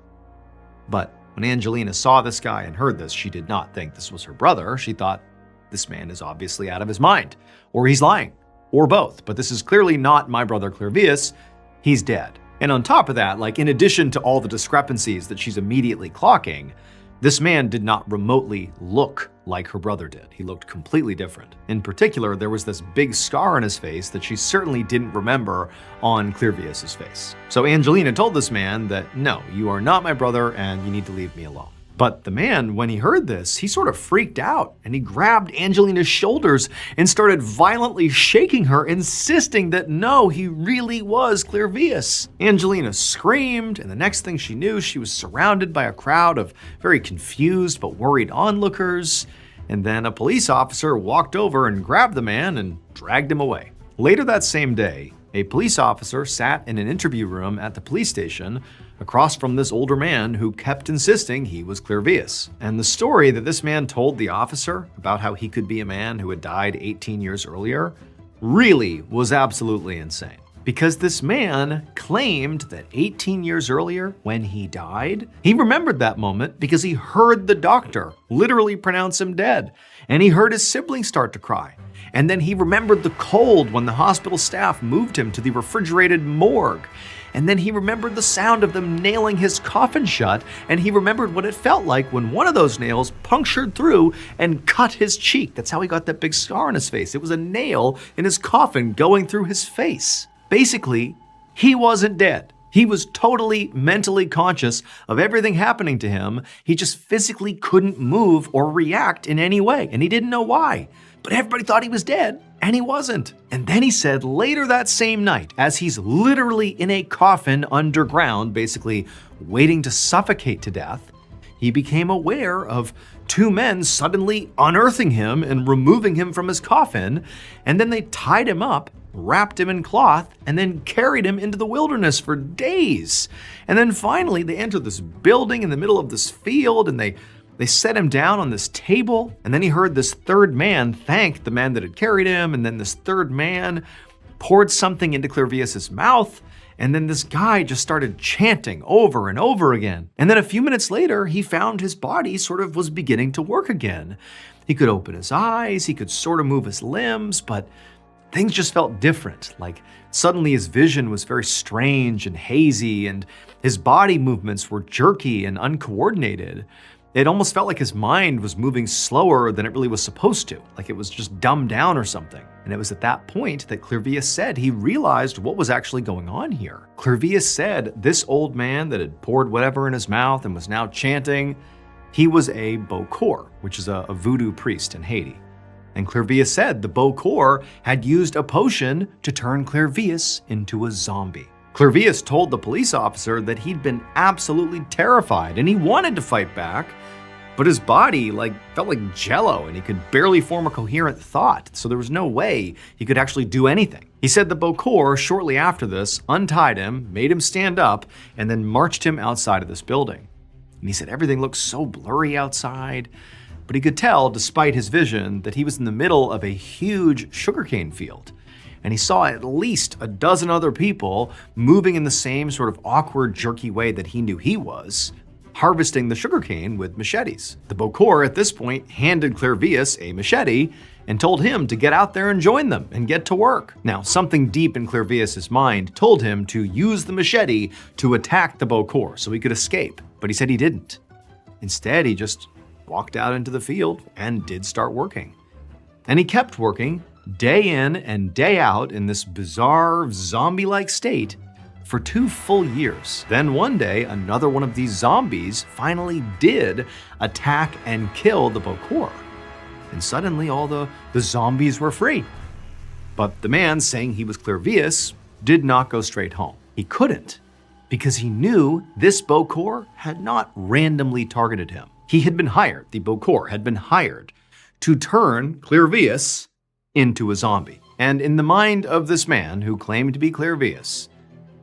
But when Angelina saw this guy and heard this, she did not think this was her brother. She thought, this man is obviously out of his mind, or he's lying, or both. But this is clearly not my brother Clervius. He's dead. And on top of that, in addition to all the discrepancies that she's immediately clocking, this man did not remotely look like her brother did. He looked completely different. In particular, there was this big scar on his face that she certainly didn't remember on Clervius's face. So Angelina told this man that, no, you are not my brother and you need to leave me alone. But the man, when he heard this, he sort of freaked out and he grabbed Angelina's shoulders and started violently shaking her, insisting that no, he really was Clervius. Angelina screamed, and the next thing she knew, she was surrounded by a crowd of very confused but worried onlookers. And then a police officer walked over and grabbed the man and dragged him away. Later that same day, a police officer sat in an interview room at the police station across from this older man who kept insisting he was Clervius. And the story that this man told the officer about how he could be a man who had died 18 years earlier really was absolutely insane. Because this man claimed that 18 years earlier, when he died, he remembered that moment because he heard the doctor literally pronounce him dead, and he heard his siblings start to cry. And then he remembered the cold when the hospital staff moved him to the refrigerated morgue. And then he remembered the sound of them nailing his coffin shut, and he remembered what it felt like when one of those nails punctured through and cut his cheek. That's how he got that big scar on his face. It was a nail in his coffin going through his face. Basically, he wasn't dead. He was totally mentally conscious of everything happening to him. He just physically couldn't move or react in any way, and he didn't know why. But everybody thought he was dead, and he wasn't. And then he said later that same night, as he's literally in a coffin underground, basically waiting to suffocate to death, he became aware of two men suddenly unearthing him and removing him from his coffin, and then they tied him up, wrapped him in cloth, and then carried him into the wilderness for days. And then finally, they entered this building in the middle of this field, and they set him down on this table, and then he heard this third man thank the man that had carried him, and then this third man poured something into Clervius's mouth, and then this guy just started chanting over and over again. And then a few minutes later, he found his body sort of was beginning to work again. He could open his eyes, he could sort of move his limbs, but things just felt different. Suddenly his vision was very strange and hazy, and his body movements were jerky and uncoordinated. It almost felt like his mind was moving slower than it really was supposed to, like it was just dumbed down or something. And it was at that point that Clervius said he realized what was actually going on here. Clervius said this old man that had poured whatever in his mouth and was now chanting, he was a Bokor, which is a voodoo priest in Haiti. And Clervius said the Bokor had used a potion to turn Clervius into a zombie. Clervius told the police officer that he'd been absolutely terrified and he wanted to fight back, but his body felt like jello and he could barely form a coherent thought, so there was no way he could actually do anything. He said the Bokor, shortly after this, untied him, made him stand up, and then marched him outside of this building. And he said everything looked so blurry outside, but he could tell, despite his vision, that he was in the middle of a huge sugarcane field. And he saw at least a dozen other people moving in the same sort of awkward, jerky way that he knew he was, harvesting the sugarcane with machetes. The Bokor at this point handed Clervius a machete and told him to get out there and join them and get to work. Now, something deep in Clervius's mind told him to use the machete to attack the Bokor so he could escape, but he said he didn't. Instead, he just walked out into the field and did start working. And he kept working day in and day out in this bizarre zombie-like state for 2 full years. Then one day, another one of these zombies finally did attack and kill the Bokor. And suddenly all the zombies were free. But the man saying he was Clervius did not go straight home. He couldn't, because he knew this Bokor had not randomly targeted him. He had been hired, the Bokor had been hired to turn Clervius into a zombie. And in the mind of this man who claimed to be Clervius,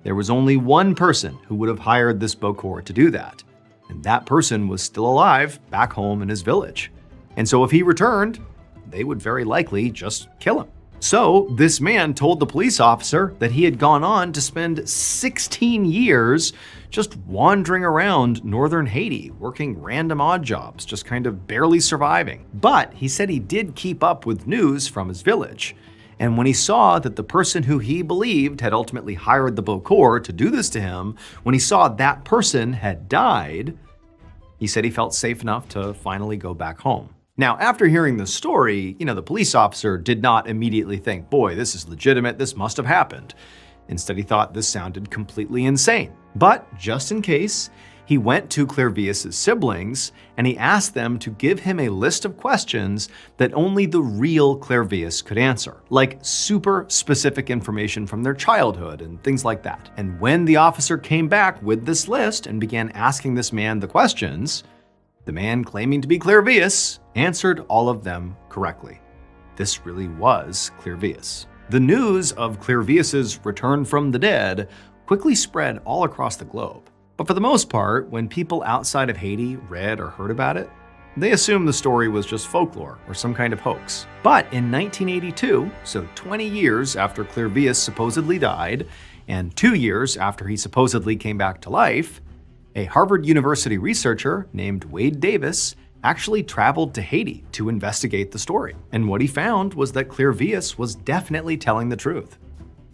there was only one person who would have hired this Bokor to do that. And that person was still alive back home in his village. And so if he returned, they would very likely just kill him. So this man told the police officer that he had gone on to spend 16 years just wandering around northern Haiti, working random odd jobs, just kind of barely surviving. But he said he did keep up with news from his village. And when he saw that the person who he believed had ultimately hired the Bokor to do this to him, when he saw that person had died, he said he felt safe enough to finally go back home. Now, after hearing the story, the police officer did not immediately think, boy, this is legitimate, this must have happened. Instead, he thought this sounded completely insane. But just in case, he went to Clervius' siblings and he asked them to give him a list of questions that only the real Clervius could answer, like super specific information from their childhood and things like that. And when the officer came back with this list and began asking this man the questions, the man claiming to be Clervius answered all of them correctly. This really was Clervius. The news of Clervius' return from the dead quickly spread all across the globe. But for the most part, when people outside of Haiti read or heard about it, they assumed the story was just folklore or some kind of hoax. But in 1982, so 20 years after Clervius supposedly died, and 2 years after he supposedly came back to life, a Harvard University researcher named Wade Davis actually traveled to Haiti to investigate the story. And what he found was that Clervius was definitely telling the truth.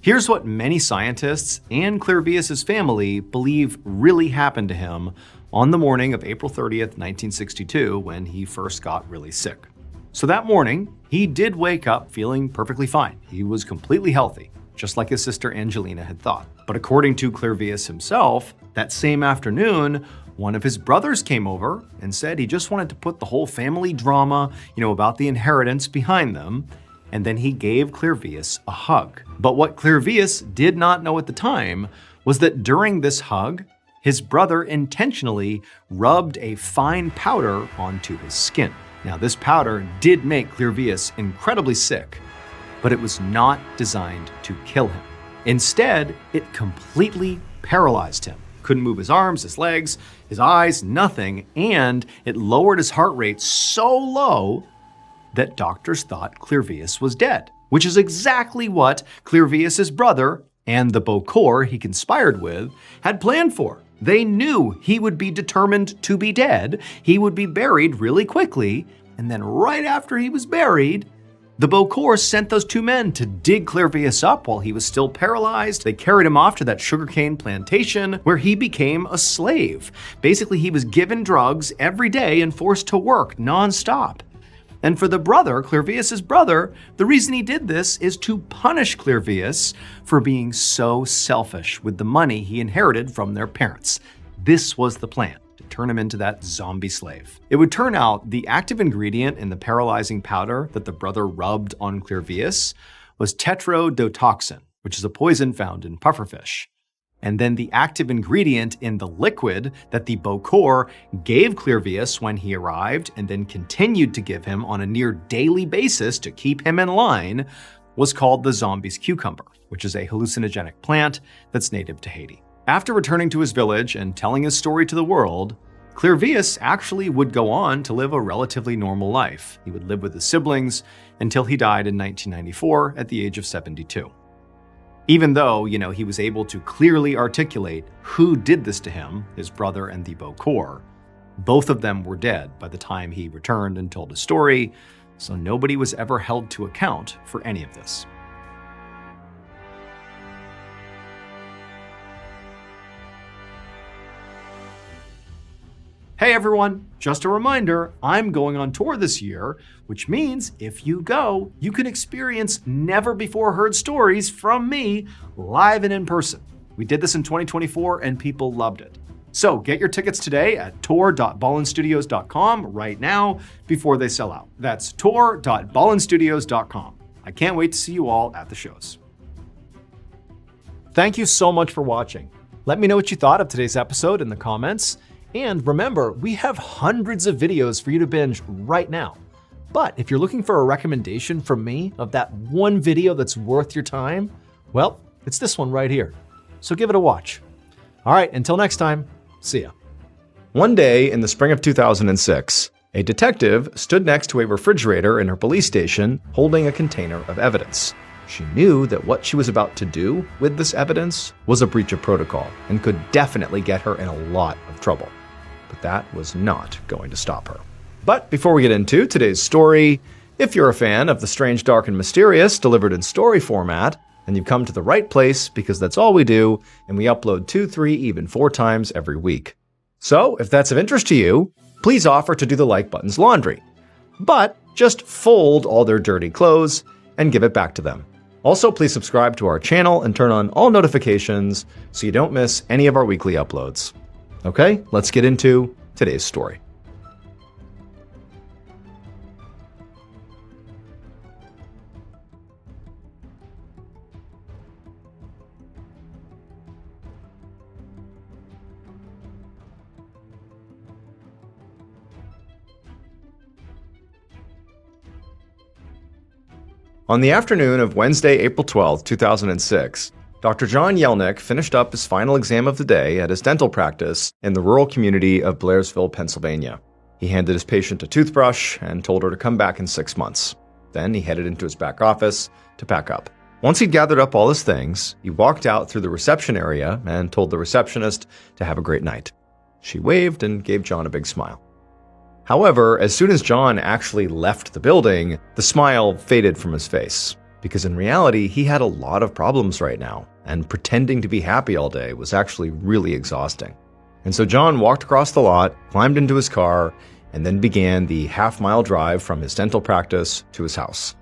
Here's what many scientists and Clervius' family believe really happened to him on the morning of April 30th, 1962, when he first got really sick. So that morning, he did wake up feeling perfectly fine. He was completely healthy, just like his sister Angelina had thought. But according to Clervius himself, that same afternoon, one of his brothers came over and said he just wanted to put the whole family drama, about the inheritance behind them, and then he gave Clervius a hug. But what Clervius did not know at the time was that during this hug, his brother intentionally rubbed a fine powder onto his skin. Now, this powder did make Clervius incredibly sick, but it was not designed to kill him. Instead, it completely paralyzed him. Couldn't move his arms, his legs, his eyes, nothing, and it lowered his heart rate so low that doctors thought Clervius was dead, which is exactly what Clervius' brother and the Bokor he conspired with had planned for. They knew he would be determined to be dead, he would be buried really quickly, and then right after he was buried, the Bokor sent those two men to dig Clervius up while he was still paralyzed. They carried him off to that sugarcane plantation where he became a slave. Basically, he was given drugs every day and forced to work nonstop. And for the brother, Clervius' brother, the reason he did this is to punish Clervius for being so selfish with the money he inherited from their parents. This was the plan. Turn him into that zombie slave. It would turn out the active ingredient in the paralyzing powder that the brother rubbed on Clervius was tetrodotoxin, which is a poison found in pufferfish. And then the active ingredient in the liquid that the Bokor gave Clervius when he arrived and then continued to give him on a near daily basis to keep him in line was called the zombie's cucumber, which is a hallucinogenic plant that's native to Haiti. After returning to his village and telling his story to the world, Clervius actually would go on to live a relatively normal life. He would live with his siblings until he died in 1994 at the age of 72. Even though, he was able to clearly articulate who did this to him, his brother and the Bokor, both of them were dead by the time he returned and told his story, so nobody was ever held to account for any of this. Hey everyone, just a reminder, I'm going on tour this year, which means if you go, you can experience never before heard stories from me live and in person. We did this in 2024 and people loved it. So get your tickets today at tour.ballenstudios.com right now before they sell out. That's tour.ballenstudios.com. I can't wait to see you all at the shows. Thank you so much for watching. Let me know what you thought of today's episode in the comments. And remember, we have hundreds of videos for you to binge right now. But if you're looking for a recommendation from me of that one video that's worth your time, well, it's this one right here. So give it a watch. All right, until next time, see ya. One day in the spring of 2006, A detective stood next to a refrigerator in her police station holding a container of evidence. She knew that what she was about to do with this evidence was a breach of protocol and could definitely get her in a lot of trouble. But that was not going to stop her. But before we get into today's story, if you're a fan of the strange, dark, and mysterious delivered in story format, then you've come to the right place because that's all we do, and we upload 2, 3, even 4 times every week. So if that's of interest to you, please offer to do the like button's laundry. But just fold all their dirty clothes and give it back to them. Also, please subscribe to our channel and turn on all notifications so you don't miss any of our weekly uploads. Okay, let's get into today's story. On the afternoon of Wednesday, April 12, 2006, Dr. John Yelnick finished up his final exam of the day at his dental practice in the rural community of Blairsville, Pennsylvania. He handed his patient a toothbrush and told her to come back in 6 months. Then he headed into his back office to pack up. Once he'd gathered up all his things, he walked out through the reception area and told the receptionist to have a great night. She waved and gave John a big smile. However, as soon as John actually left the building, the smile faded from his face, because in reality, he had a lot of problems right now, and pretending to be happy all day was actually really exhausting. And so John walked across the lot, climbed into his car, and then began the half-mile drive from his dental practice to his house.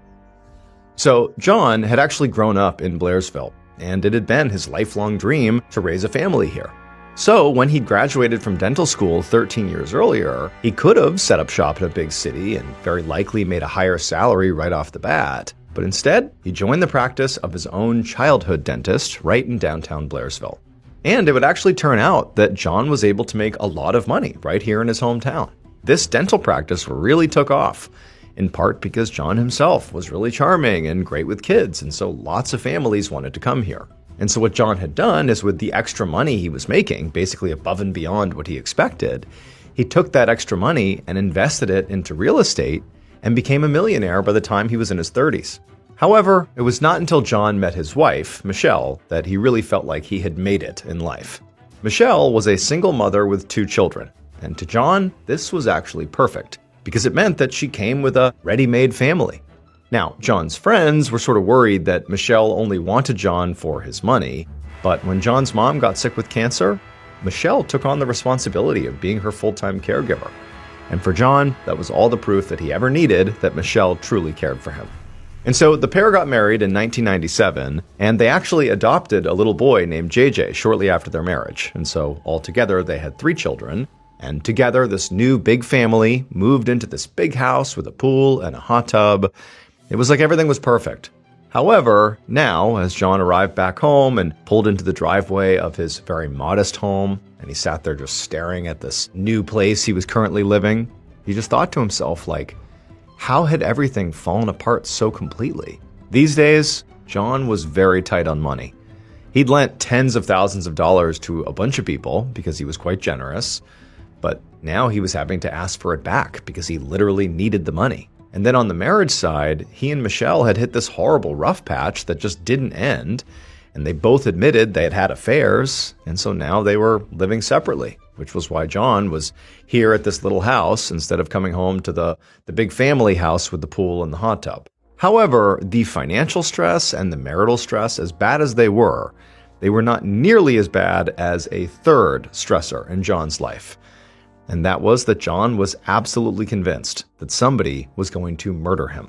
So John had actually grown up in Blairsville, and it had been his lifelong dream to raise a family here. So when he graduated from dental school 13 years earlier, he could have set up shop in a big city and very likely made a higher salary right off the bat. But instead, he joined the practice of his own childhood dentist right in downtown Blairsville. And it would actually turn out that John was able to make a lot of money right here in his hometown. This dental practice really took off, in part because John himself was really charming and great with kids, and so lots of families wanted to come here. And so what John had done is, with the extra money he was making, basically above and beyond what he expected, he took that extra money and invested it into real estate and became a millionaire by the time he was in his 30s. However, it was not until John met his wife, Michelle, that he really felt like he had made it in life. Michelle was a single mother with 2 children, and to John, this was actually perfect, because it meant that she came with a ready-made family. Now, John's friends were sort of worried that Michelle only wanted John for his money, but when John's mom got sick with cancer, Michelle took on the responsibility of being her full-time caregiver. And for John, that was all the proof that he ever needed that Michelle truly cared for him. And so the pair got married in 1997, and they actually adopted a little boy named JJ shortly after their marriage. And so altogether, they had 3 children. And together, this new big family moved into this big house with a pool and a hot tub. It was like everything was perfect. However, now, as John arrived back home and pulled into the driveway of his very modest home, and he sat there just staring at this new place he was currently living, he just thought to himself, like, how had everything fallen apart so completely? These days, John was very tight on money. He'd lent tens of thousands of dollars to a bunch of people because he was quite generous, but now he was having to ask for it back because he literally needed the money. And then on the marriage side, he and Michelle had hit this horrible rough patch that just didn't end, and they both admitted they had had affairs, and so now they were living separately, which was why John was here at this little house instead of coming home to the big family house with the pool and the hot tub. However, the financial stress and the marital stress, as bad as they were not nearly as bad as a third stressor in John's life. And that was that John was absolutely convinced that somebody was going to murder him.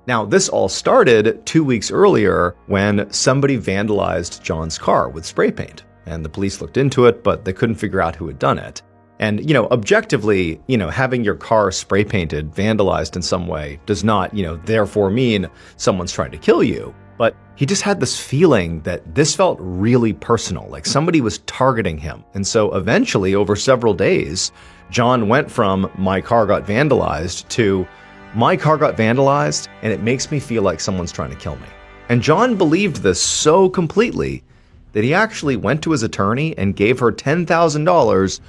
Now, this all started 2 weeks earlier when somebody vandalized John's car with spray paint. And the police looked into it, but they couldn't figure out who had done it. And, objectively, having your car spray painted, vandalized in some way does not, therefore mean someone's trying to kill you. But he just had this feeling that this felt really personal, like somebody was targeting him. And so eventually, over several days, John went from my car got vandalized to my car got vandalized and it makes me feel like someone's trying to kill me. And John believed this so completely that he actually went to his attorney and gave her $10,000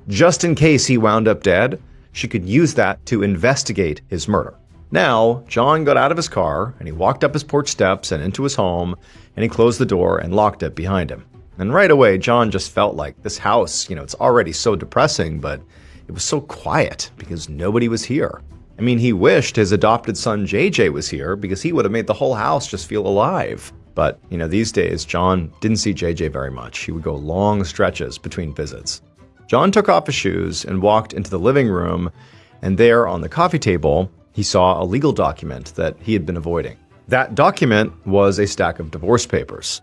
just in case he wound up dead, she could use that to investigate his murder. Now, John got out of his car and he walked up his porch steps and into his home, and he closed the door and locked it behind him. And right away, John just felt like this house, it's already so depressing, but it was so quiet because nobody was here. I mean, he wished his adopted son JJ was here because he would have made the whole house just feel alive. But, these days, John didn't see JJ very much. He would go long stretches between visits. John took off his shoes and walked into the living room, and there on the coffee table, he saw a legal document that he had been avoiding. That document was a stack of divorce papers.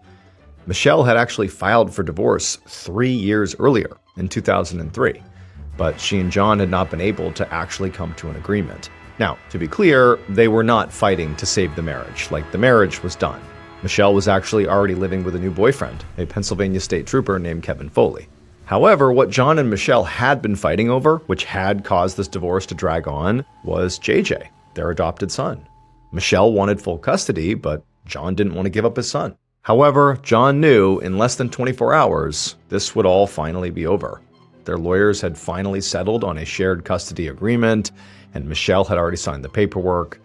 Michelle had actually filed for divorce 3 years earlier, in 2003, but she and John had not been able to actually come to an agreement. Now, to be clear, they were not fighting to save the marriage. Like, the marriage was done. Michelle was actually already living with a new boyfriend, a Pennsylvania state trooper named Kevin Foley. However, what John and Michelle had been fighting over, which had caused this divorce to drag on, was JJ, their adopted son. Michelle wanted full custody, but John didn't want to give up his son. However, John knew in less than 24 hours, this would all finally be over. Their lawyers had finally settled on a shared custody agreement, and Michelle had already signed the paperwork,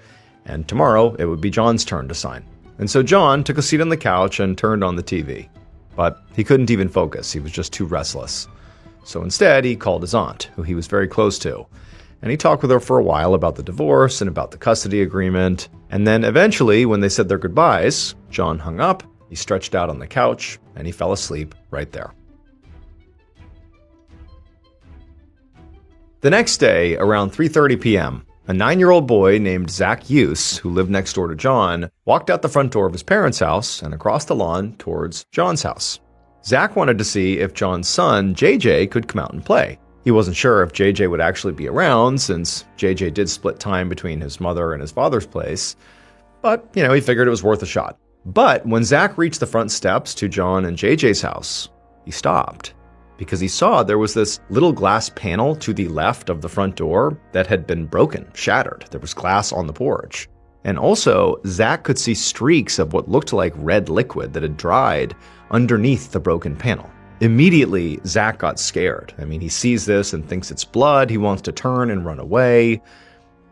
and tomorrow it would be John's turn to sign. And so John took a seat on the couch and turned on the TV. But he couldn't even focus, he was just too restless. So instead, he called his aunt, who he was very close to, and he talked with her for a while about the divorce and about the custody agreement. And then eventually, when they said their goodbyes, John hung up, he stretched out on the couch, and he fell asleep right there. The next day, around 3:30 p.m., a 9-year-old boy named Zach Use, who lived next door to John, walked out the front door of his parents' house and across the lawn towards John's house. Zach wanted to see if John's son, JJ, could come out and play. He wasn't sure if JJ would actually be around, since JJ did split time between his mother and his father's place, but, he figured it was worth a shot. But when Zach reached the front steps to John and JJ's house, he stopped, because he saw there was this little glass panel to the left of the front door that had been broken, shattered. There was glass on the porch. And also, Zach could see streaks of what looked like red liquid that had dried underneath the broken panel. Immediately, Zach got scared. I mean, he sees this and thinks it's blood. He wants to turn and run away.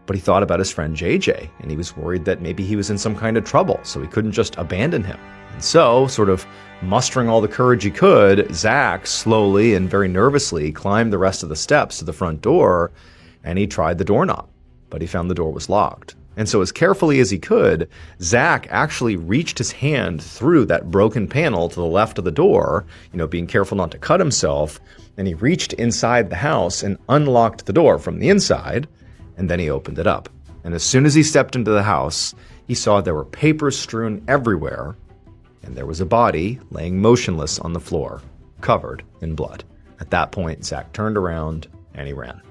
But he thought about his friend JJ, and he was worried that maybe he was in some kind of trouble, so he couldn't just abandon him. And so, sort of mustering all the courage he could, Zach slowly and very nervously climbed the rest of the steps to the front door, and he tried the doorknob, but he found the door was locked. And so as carefully as he could, Zach actually reached his hand through that broken panel to the left of the door, being careful not to cut himself, and he reached inside the house and unlocked the door from the inside, and then he opened it up. And as soon as he stepped into the house, he saw there were papers strewn everywhere, and there was a body laying motionless on the floor, covered in blood. At that point, Zach turned around and he ran.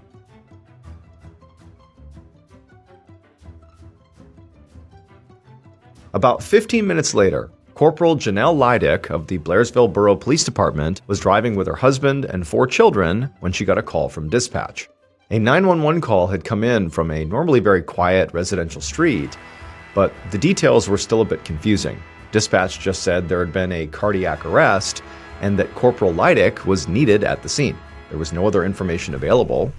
About 15 minutes later, Corporal Janelle Leidick of the Blairsville Borough Police Department was driving with her husband and 4 children when she got a call from dispatch. A 911 call had come in from a normally very quiet residential street, but the details were still a bit confusing. Dispatch just said there had been a cardiac arrest and that Corporal Leidick was needed at the scene. There was no other information available.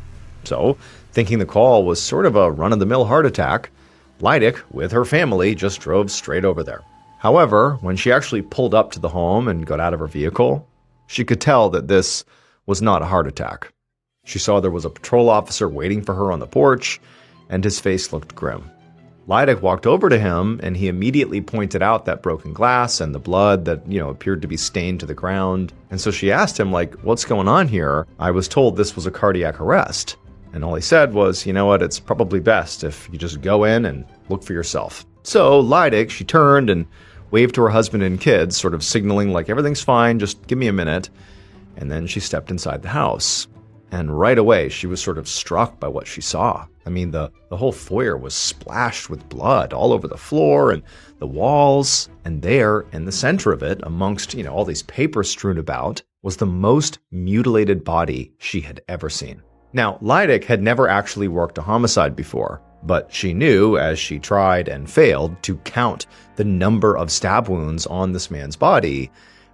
So, thinking the call was sort of a run-of-the-mill heart attack, Leidick, with her family, just drove straight over there. However, when she actually pulled up to the home and got out of her vehicle, she could tell that this was not a heart attack. She saw there was a patrol officer waiting for her on the porch, and his face looked grim. Leidick walked over to him, and he immediately pointed out that broken glass and the blood that, appeared to be stained to the ground. And so she asked him, what's going on here? I was told this was a cardiac arrest. And all he said was, you know what, it's probably best if you just go in and look for yourself. So Leidick, she turned and waved to her husband and kids, sort of signaling everything's fine, just give me a minute. And then she stepped inside the house. And right away, she was sort of struck by what she saw. I mean, the whole foyer was splashed with blood all over the floor and the walls. And there, in the center of it, amongst, all these papers strewn about, was the most mutilated body she had ever seen. Now, Leidick had never actually worked a homicide before, but she knew, as she tried and failed to count the number of stab wounds on this man's body,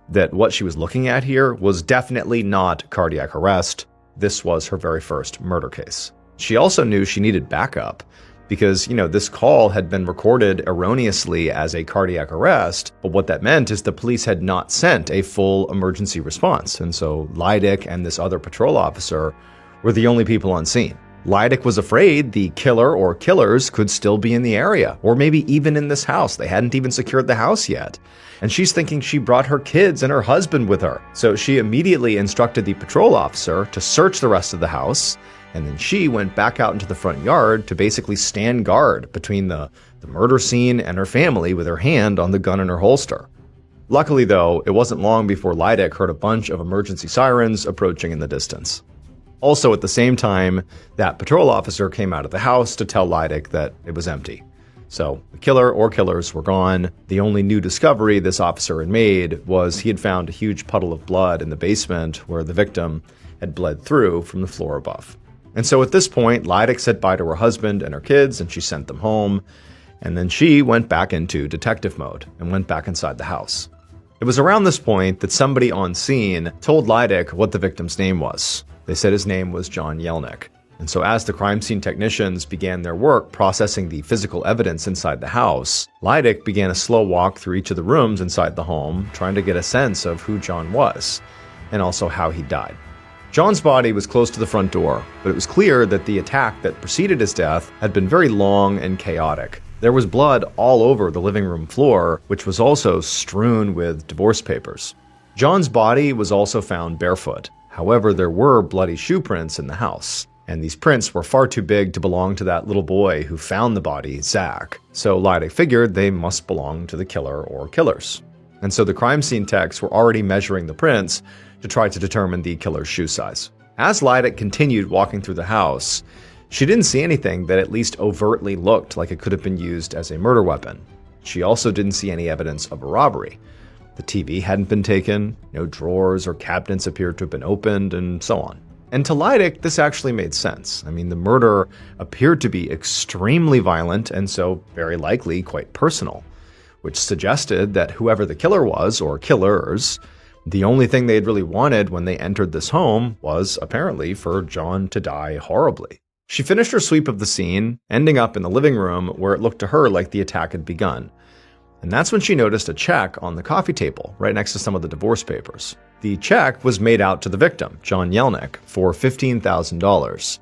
that what she was looking at here was definitely not cardiac arrest. This was her very first murder case. She also knew she needed backup because, this call had been recorded erroneously as a cardiac arrest, but what that meant is the police had not sent a full emergency response, and so Leidick and this other patrol officer were the only people on scene. Leidick was afraid the killer or killers could still be in the area, or maybe even in this house. They hadn't even secured the house yet. And she's thinking she brought her kids and her husband with her. So she immediately instructed the patrol officer to search the rest of the house, and then she went back out into the front yard to basically stand guard between the murder scene and her family with her hand on the gun in her holster. Luckily, though, it wasn't long before Leidick heard a bunch of emergency sirens approaching in the distance. Also, at the same time, that patrol officer came out of the house to tell Leidick that it was empty. So the killer or killers were gone. The only new discovery this officer had made was he had found a huge puddle of blood in the basement where the victim had bled through from the floor above. And so at this point, Leidick said bye to her husband and her kids, and she sent them home. And then she went back into detective mode and went back inside the house. It was around this point that somebody on scene told Leidick what the victim's name was. They said his name was John Yelnick. And so as the crime scene technicians began their work processing the physical evidence inside the house, Leidick began a slow walk through each of the rooms inside the home, trying to get a sense of who John was, and also how he died. John's body was close to the front door, but it was clear that the attack that preceded his death had been very long and chaotic. There was blood all over the living room floor, which was also strewn with divorce papers. John's body was also found barefoot. However, there were bloody shoe prints in the house, and these prints were far too big to belong to that little boy who found the body, Zach. So Leidick figured they must belong to the killer or killers. And so the crime scene techs were already measuring the prints to try to determine the killer's shoe size. As Leidick continued walking through the house, she didn't see anything that at least overtly looked like it could have been used as a murder weapon. She also didn't see any evidence of a robbery. The TV hadn't been taken, no drawers or cabinets appeared to have been opened, and so on. And to Leidick, this actually made sense. I mean, the murder appeared to be extremely violent and so very likely quite personal, which suggested that whoever the killer was, or killers, the only thing they had really wanted when they entered this home was apparently for John to die horribly. She finished her sweep of the scene, ending up in the living room where it looked to her like the attack had begun. And that's when she noticed a check on the coffee table, right next to some of the divorce papers. The check was made out to the victim, John Yelnick, for $15,000.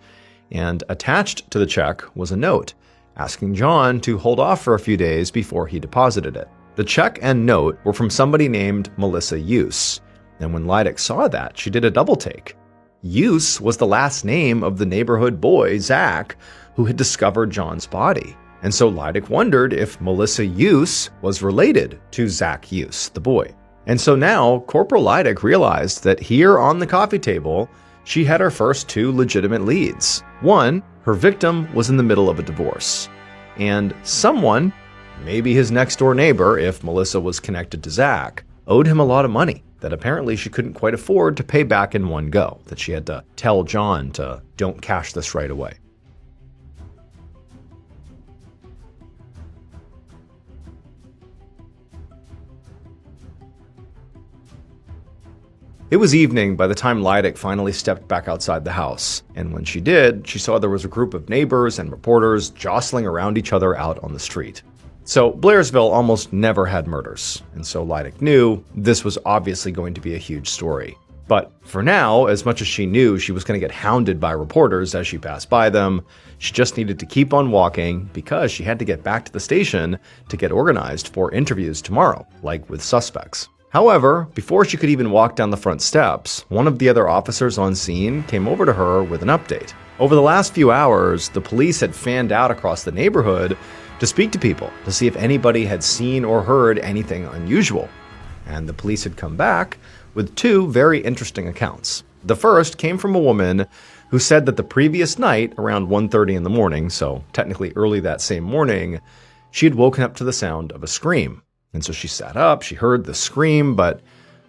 And attached to the check was a note asking John to hold off for a few days before he deposited it. The check and note were from somebody named Melissa Use. And when Leidick saw that, she did a double take. Use was the last name of the neighborhood boy, Zach, who had discovered John's body. And so Leidick wondered if Melissa Use was related to Zach Use, the boy. And so now Corporal Leidick realized that here on the coffee table, she had her first two legitimate leads. One, her victim was in the middle of a divorce. And someone, maybe his next door neighbor if Melissa was connected to Zach, owed him a lot of money that apparently she couldn't quite afford to pay back in one go, that she had to tell John to don't cash this right away. It was evening by the time Leidick finally stepped back outside the house, and when she did, she saw there was a group of neighbors and reporters jostling around each other out on the street. So Blairsville almost never had murders, and so Leidick knew this was obviously going to be a huge story. But for now, as much as she knew she was going to get hounded by reporters as she passed by them, she just needed to keep on walking because she had to get back to the station to get organized for interviews tomorrow, like with suspects. However, before she could even walk down the front steps, one of the other officers on scene came over to her with an update. Over the last few hours, the police had fanned out across the neighborhood to speak to people to see if anybody had seen or heard anything unusual. And the police had come back with two very interesting accounts. The first came from a woman who said that the previous night, around 1:30 in the morning, so technically early that same morning, she had woken up to the sound of a scream. And so she sat up, she heard the scream, but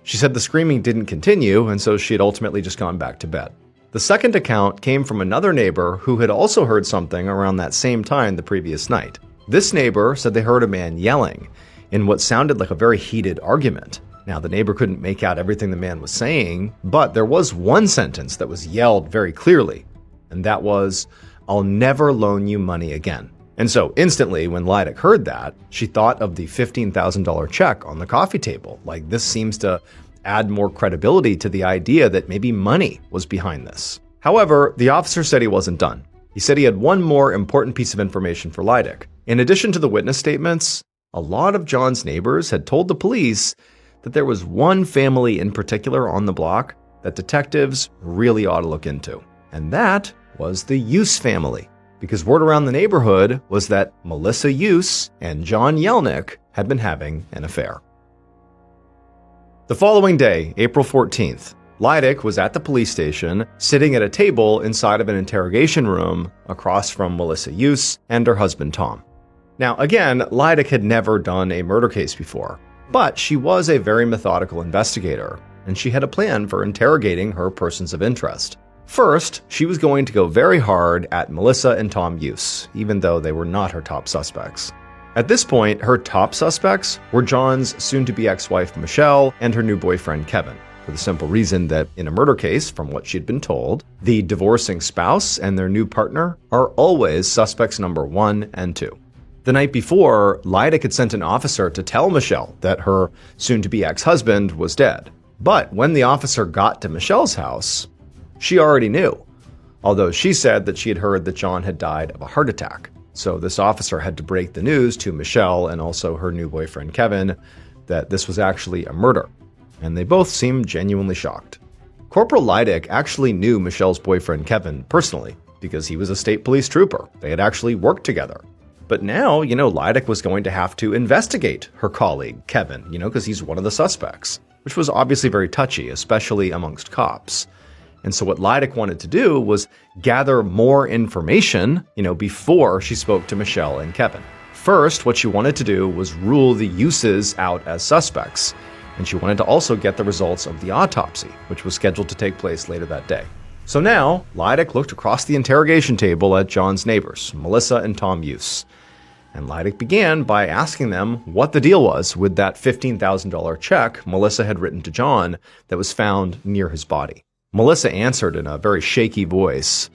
she said the screaming didn't continue, and so she had ultimately just gone back to bed. The second account came from another neighbor who had also heard something around that same time the previous night. This neighbor said they heard a man yelling in what sounded like a very heated argument. Now, the neighbor couldn't make out everything the man was saying, but there was one sentence that was yelled very clearly, and that was, I'll never loan you money again. And so instantly, when Leidick heard that, she thought of the $15,000 check on the coffee table. Like, this seems to add more credibility to the idea that maybe money was behind this. However, the officer said he wasn't done. He said he had one more important piece of information for Leidick. In addition to the witness statements, a lot of John's neighbors had told the police that there was one family in particular on the block that detectives really ought to look into. And that was the Use family, because word around the neighborhood was that Melissa Use and John Yelnick had been having an affair. The following day, April 14th, Leidick was at the police station, sitting at a table inside of an interrogation room across from Melissa Use and her husband Tom. Now, again, Leidick had never done a murder case before, but she was a very methodical investigator, and she had a plan for interrogating her persons of interest. First, she was going to go very hard at Melissa and Tom Use, even though they were not her top suspects. At this point, her top suspects were John's soon-to-be ex-wife Michelle and her new boyfriend Kevin, for the simple reason that in a murder case, from what she'd been told, the divorcing spouse and their new partner are always suspects number 1 and 2. The night before, Leidick had sent an officer to tell Michelle that her soon-to-be ex-husband was dead. But when the officer got to Michelle's house, she already knew, although she said that she had heard that John had died of a heart attack. So this officer had to break the news to Michelle and also her new boyfriend Kevin that this was actually a murder, and they both seemed genuinely shocked. Corporal Leidick actually knew Michelle's boyfriend Kevin personally because he was a state police trooper. They had actually worked together. But now, Leidick was going to have to investigate her colleague Kevin, because he's one of the suspects, which was obviously very touchy, especially amongst cops. And so what Leidick wanted to do was gather more information, before she spoke to Michelle and Kevin. First, what she wanted to do was rule the Uses out as suspects. And she wanted to also get the results of the autopsy, which was scheduled to take place later that day. So now, Leidick looked across the interrogation table at John's neighbors, Melissa and Tom Use. And Leidick began by asking them what the deal was with that $15,000 check Melissa had written to John that was found near his body. Melissa answered in a very shaky voice.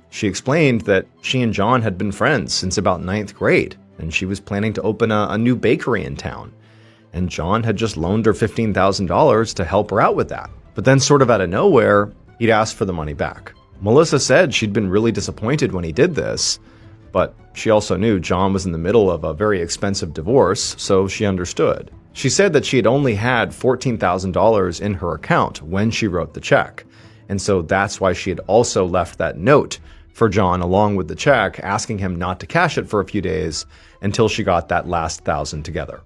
She explained that she and John had been friends since about 9th grade, and she was planning to open a new bakery in town. And John had just loaned her $15,000 to help her out with that. But then sort of out of nowhere, he'd asked for the money back. Melissa said she'd been really disappointed when he did this, but she also knew John was in the middle of a very expensive divorce, so she understood. She said that she had only had $14,000 in her account when she wrote the check, and so that's why she had also left that note for John along with the check, asking him not to cash it for a few days until she got that last $1,000 together.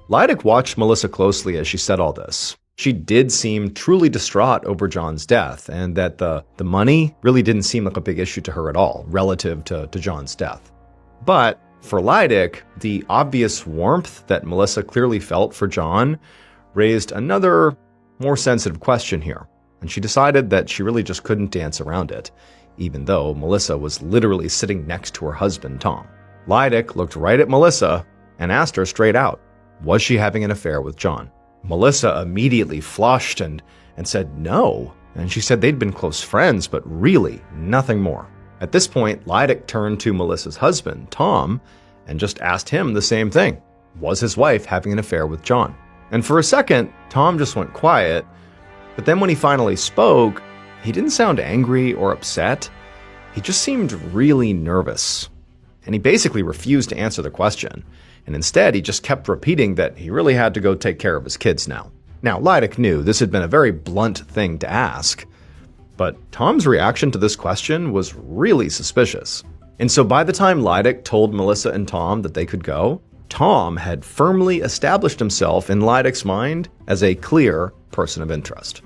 Leidick watched Melissa closely as she said all this. She did seem truly distraught over John's death, and that the money really didn't seem like a big issue to her at all, relative to John's death. But for Leidick, the obvious warmth that Melissa clearly felt for John raised another, more sensitive question here, and she decided that she really just couldn't dance around it, even though Melissa was literally sitting next to her husband, Tom. Leidick looked right at Melissa and asked her straight out, was she having an affair with John? Melissa immediately flushed and said no, and she said they'd been close friends, but really nothing more. At this point, Leidick turned to Melissa's husband, Tom, and just asked him the same thing. Was his wife having an affair with John? And for a second, Tom just went quiet, but then when he finally spoke, he didn't sound angry or upset. He just seemed really nervous. And he basically refused to answer the question. And instead, he just kept repeating that he really had to go take care of his kids now. Now, Leidick knew this had been a very blunt thing to ask, but Tom's reaction to this question was really suspicious. And so by the time Leidick told Melissa and Tom that they could go, Tom had firmly established himself in Leidick's mind as a clear person of interest.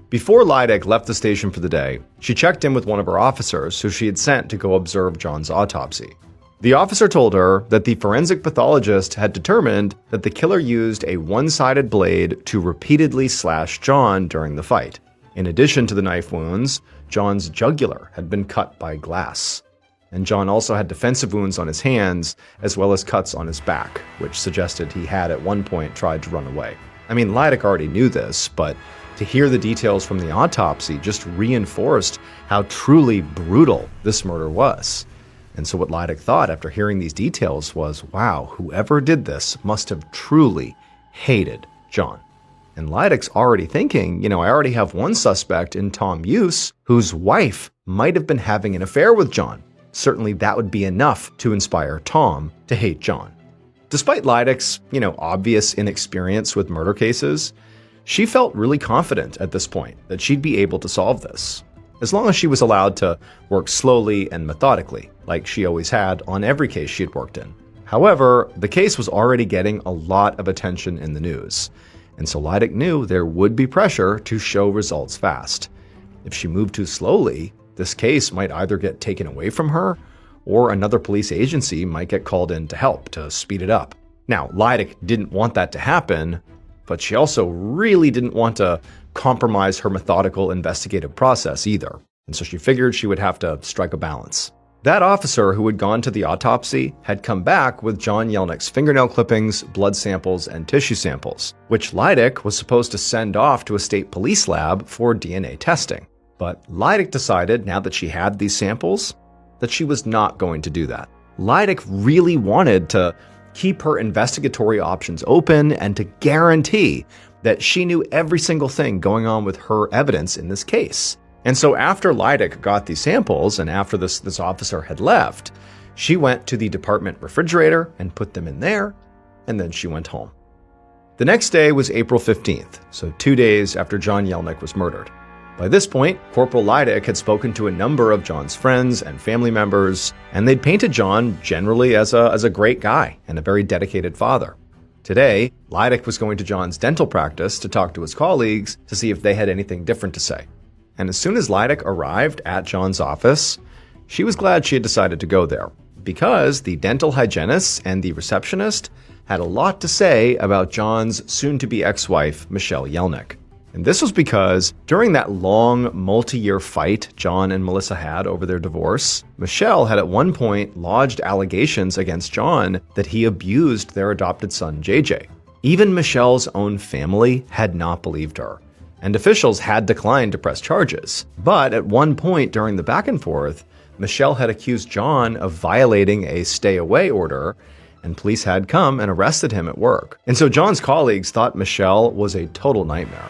Before Leidick left the station for the day, she checked in with one of her officers who she had sent to go observe John's autopsy. The officer told her that the forensic pathologist had determined that the killer used a one-sided blade to repeatedly slash John during the fight. In addition to the knife wounds, John's jugular had been cut by glass. And John also had defensive wounds on his hands, as well as cuts on his back, which suggested he had at one point tried to run away. I mean, Leidick already knew this, but to hear the details from the autopsy just reinforced how truly brutal this murder was. And so what Leidick thought after hearing these details was, wow, whoever did this must have truly hated John. And Leidick's already thinking, I already have one suspect in Tom Use, whose wife might have been having an affair with John. Certainly that would be enough to inspire Tom to hate John. Despite Leidick's, obvious inexperience with murder cases, she felt really confident at this point that she'd be able to solve this, as long as she was allowed to work slowly and methodically, like she always had on every case she had worked in. However, the case was already getting a lot of attention in the news, and so Leidick knew there would be pressure to show results fast. If she moved too slowly, this case might either get taken away from her, or another police agency might get called in to help to speed it up. Now, Leidick didn't want that to happen, but she also really didn't want to compromise her methodical investigative process either, and so she figured she would have to strike a balance. That officer who had gone to the autopsy had come back with John Yelnick's fingernail clippings, blood samples, and tissue samples, which Leidick was supposed to send off to a state police lab for DNA testing. But Leidick decided, now that she had these samples, that she was not going to do that. Leidick really wanted to keep her investigatory options open and to guarantee that she knew every single thing going on with her evidence in this case. And so after Leidick got these samples and after this officer had left, she went to the department refrigerator and put them in there, and then she went home. The next day was April 15th, so 2 days after John Yelnick was murdered. By this point, Corporal Leidick had spoken to a number of John's friends and family members, and they'd painted John generally as a great guy and a very dedicated father. Today, Leidick was going to John's dental practice to talk to his colleagues to see if they had anything different to say. And as soon as Leidick arrived at John's office, she was glad she had decided to go there, because the dental hygienist and the receptionist had a lot to say about John's soon-to-be ex-wife, Michelle Yelnick. And this was because during that long, multi-year fight John and Melissa had over their divorce, Michelle had at one point lodged allegations against John that he abused their adopted son, JJ. Even Michelle's own family had not believed her, and officials had declined to press charges. But at one point during the back and forth, Michelle had accused John of violating a stay-away order, and police had come and arrested him at work. And so John's colleagues thought Michelle was a total nightmare.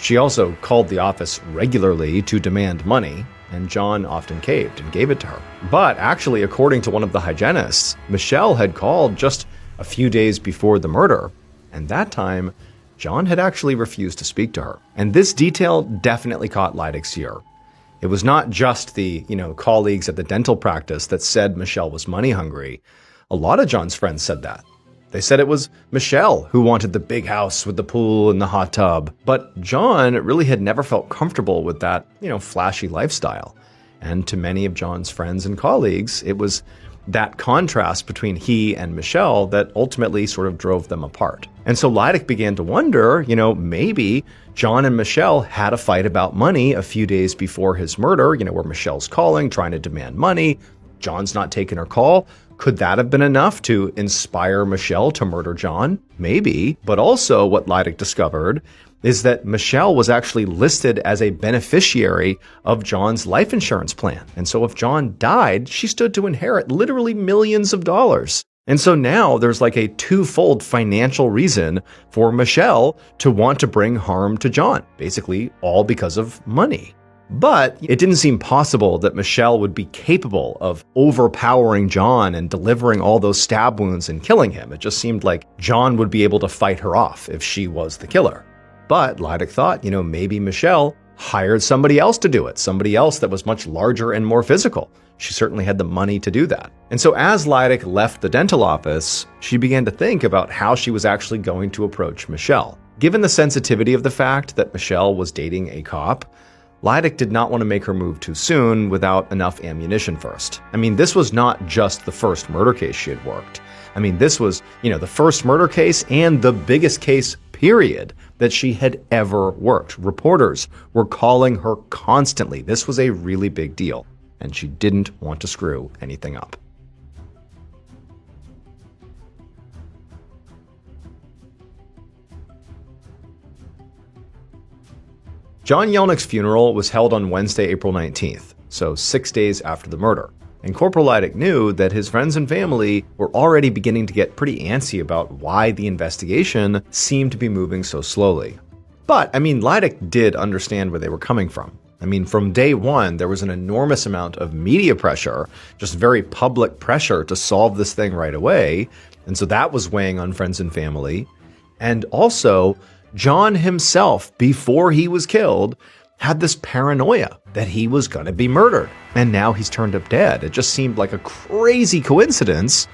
She also called the office regularly to demand money, and John often caved and gave it to her. But actually, according to one of the hygienists, Michelle had called just a few days before the murder, and that time, John had actually refused to speak to her. And this detail definitely caught Leidick's ear. It was not just the, colleagues at the dental practice that said Michelle was money hungry. A lot of John's friends said that. They said it was Michelle who wanted the big house with the pool and the hot tub. But John really had never felt comfortable with that, flashy lifestyle. And to many of John's friends and colleagues, it was that contrast between he and Michelle that ultimately sort of drove them apart. And so Leidick began to wonder, maybe John and Michelle had a fight about money a few days before his murder, where Michelle's calling, trying to demand money. John's not taking her call. Could that have been enough to inspire Michelle to murder John? Maybe. But also what Leidick discovered is that Michelle was actually listed as a beneficiary of John's life insurance plan. And so if John died, she stood to inherit literally millions of dollars. And so now there's like a twofold financial reason for Michelle to want to bring harm to John, basically all because of money. But it didn't seem possible that Michelle would be capable of overpowering John and delivering all those stab wounds and killing him. It just seemed like John would be able to fight her off if she was the killer. But Leidick thought, maybe Michelle hired somebody else to do it, somebody else that was much larger and more physical. She certainly had the money to do that. And so as Leidick left the dental office, she began to think about how she was actually going to approach Michelle. Given the sensitivity of the fact that Michelle was dating a cop, Leidick did not want to make her move too soon without enough ammunition first. This was not just the first murder case she had worked. This was, the first murder case and the biggest case, period, that she had ever worked. Reporters were calling her constantly. This was a really big deal, and she didn't want to screw anything up. John Yelnick's funeral was held on Wednesday, April 19th, so 6 days after the murder. And Corporal Leidick knew that his friends and family were already beginning to get pretty antsy about why the investigation seemed to be moving so slowly. But, Leidick did understand where they were coming from. From day one, there was an enormous amount of media pressure, just very public pressure to solve this thing right away. And so that was weighing on friends and family. And also, John himself, before he was killed, had this paranoia that he was going to be murdered. And now he's turned up dead. It just seemed like a crazy coincidence,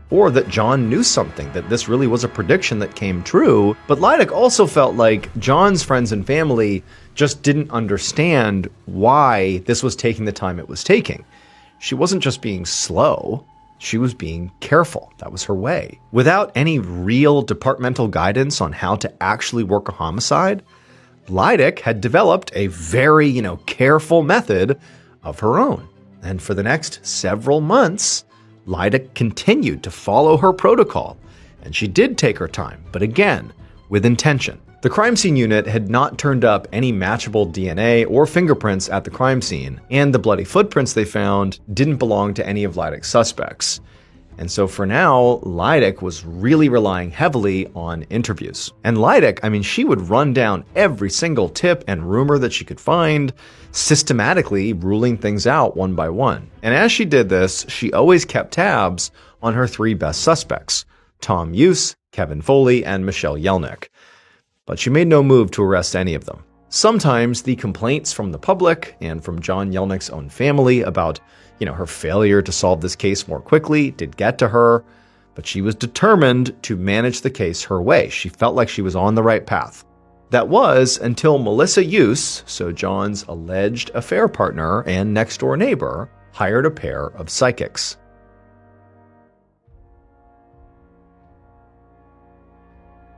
or that John knew something, that this really was a prediction that came true. But Leidick also felt like John's friends and family just didn't understand why this was taking the time it was taking. She wasn't just being slow, she was being careful. That was her way. Without any real departmental guidance on how to actually work a homicide, Leidick had developed a very, careful method of her own. And for the next several months, Leidick continued to follow her protocol. And she did take her time, but again, with intention. The crime scene unit had not turned up any matchable DNA or fingerprints at the crime scene, and the bloody footprints they found didn't belong to any of Leidick's suspects. And so for now, Leidick was really relying heavily on interviews. And Leidick, she would run down every single tip and rumor that she could find, systematically ruling things out one by one. And as she did this, she always kept tabs on her three best suspects, Tom Use, Kevin Foley, and Michelle Yelnick. But she made no move to arrest any of them. Sometimes the complaints from the public and from John Yelnick's own family about, her failure to solve this case more quickly did get to her, but she was determined to manage the case her way. She felt like she was on the right path. That was until Melissa Use, so John's alleged affair partner and next-door neighbor, hired a pair of psychics.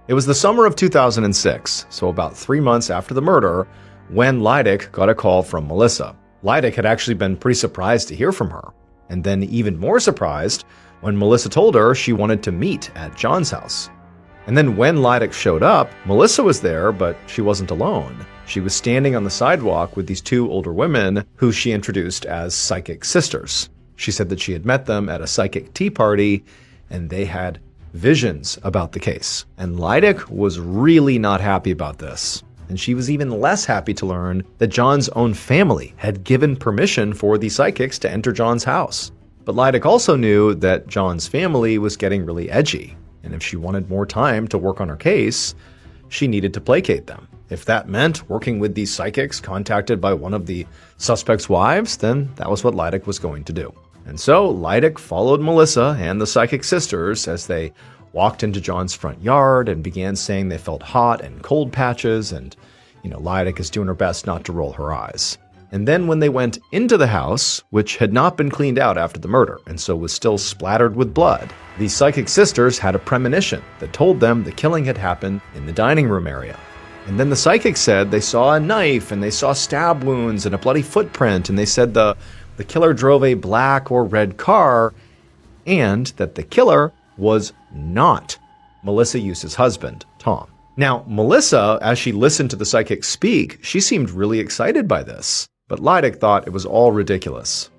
It was the summer of 2006, so about 3 months after the murder, when Leidick got a call from Melissa. Leidick had actually been pretty surprised to hear from her, and then even more surprised when Melissa told her she wanted to meet at John's house. And then when Leidick showed up, Melissa was there, but she wasn't alone. She was standing on the sidewalk with these two older women who she introduced as psychic sisters. She said that she had met them at a psychic tea party, and they had visions about the case. And Leidick was really not happy about this. And she was even less happy to learn that John's own family had given permission for the psychics to enter John's house. But Leidick also knew that John's family was getting really edgy, and if she wanted more time to work on her case, she needed to placate them. If that meant working with these psychics contacted by one of the suspects' wives, then that was what Leidick was going to do. And so Leidick followed Melissa and the psychic sisters as they walked into John's front yard and began saying they felt hot and cold patches, and, Leidick is doing her best not to roll her eyes. And then when they went into the house, which had not been cleaned out after the murder and so was still splattered with blood, the psychic sisters had a premonition that told them the killing had happened in the dining room area. And then the psychic said they saw a knife and they saw stab wounds and a bloody footprint, and they said the killer drove a black or red car, and that the killer was not Melissa Use's husband, Tom. Now, Melissa, as she listened to the psychic speak, she seemed really excited by this, but Leidick thought it was all ridiculous.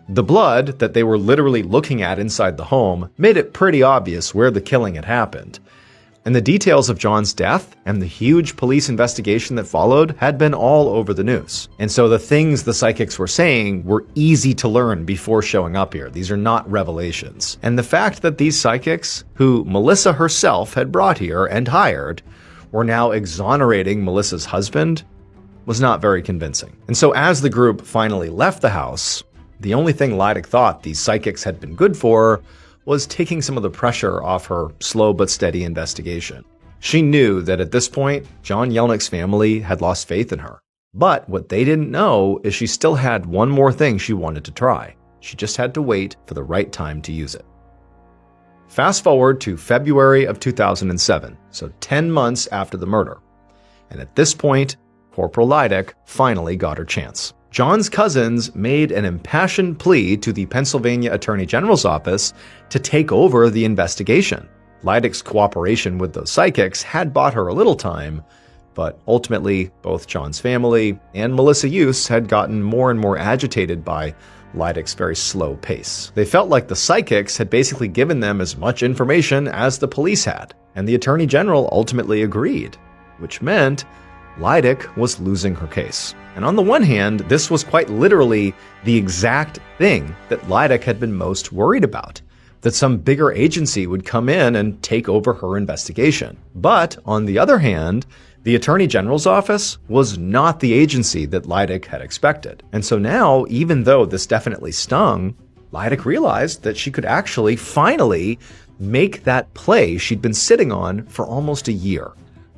The blood that they were literally looking at inside the home made it pretty obvious where the killing had happened. And the details of John's death and the huge police investigation that followed had been all over the news. And so the things the psychics were saying were easy to learn before showing up here. These are not revelations. And the fact that these psychics, who Melissa herself had brought here and hired, were now exonerating Melissa's husband was not very convincing. And so as the group finally left the house, the only thing Leidick thought these psychics had been good for was taking some of the pressure off her slow but steady investigation. She knew that at this point, John Yelnick's family had lost faith in her. But what they didn't know is she still had one more thing she wanted to try. She just had to wait for the right time to use it. Fast forward to February of 2007, so 10 months after the murder. And at this point, Corporal Leidick finally got her chance. John's cousins made an impassioned plea to the Pennsylvania Attorney General's office to take over the investigation. Leidick's cooperation with those psychics had bought her a little time, But ultimately, both John's family and Melissa Hughes had gotten more and more agitated by Leidick's very slow pace. They felt like the psychics had basically given them as much information as the police had, and the Attorney General ultimately agreed, which meant Leidick was losing her case. And on the one hand, this was quite literally the exact thing that Leidick had been most worried about, that some bigger agency would come in and take over her investigation. But on the other hand, the Attorney General's office was not the agency that Leidick had expected. And so now, even though this definitely stung, Leidick realized that she could actually finally make that play she'd been sitting on for almost a year.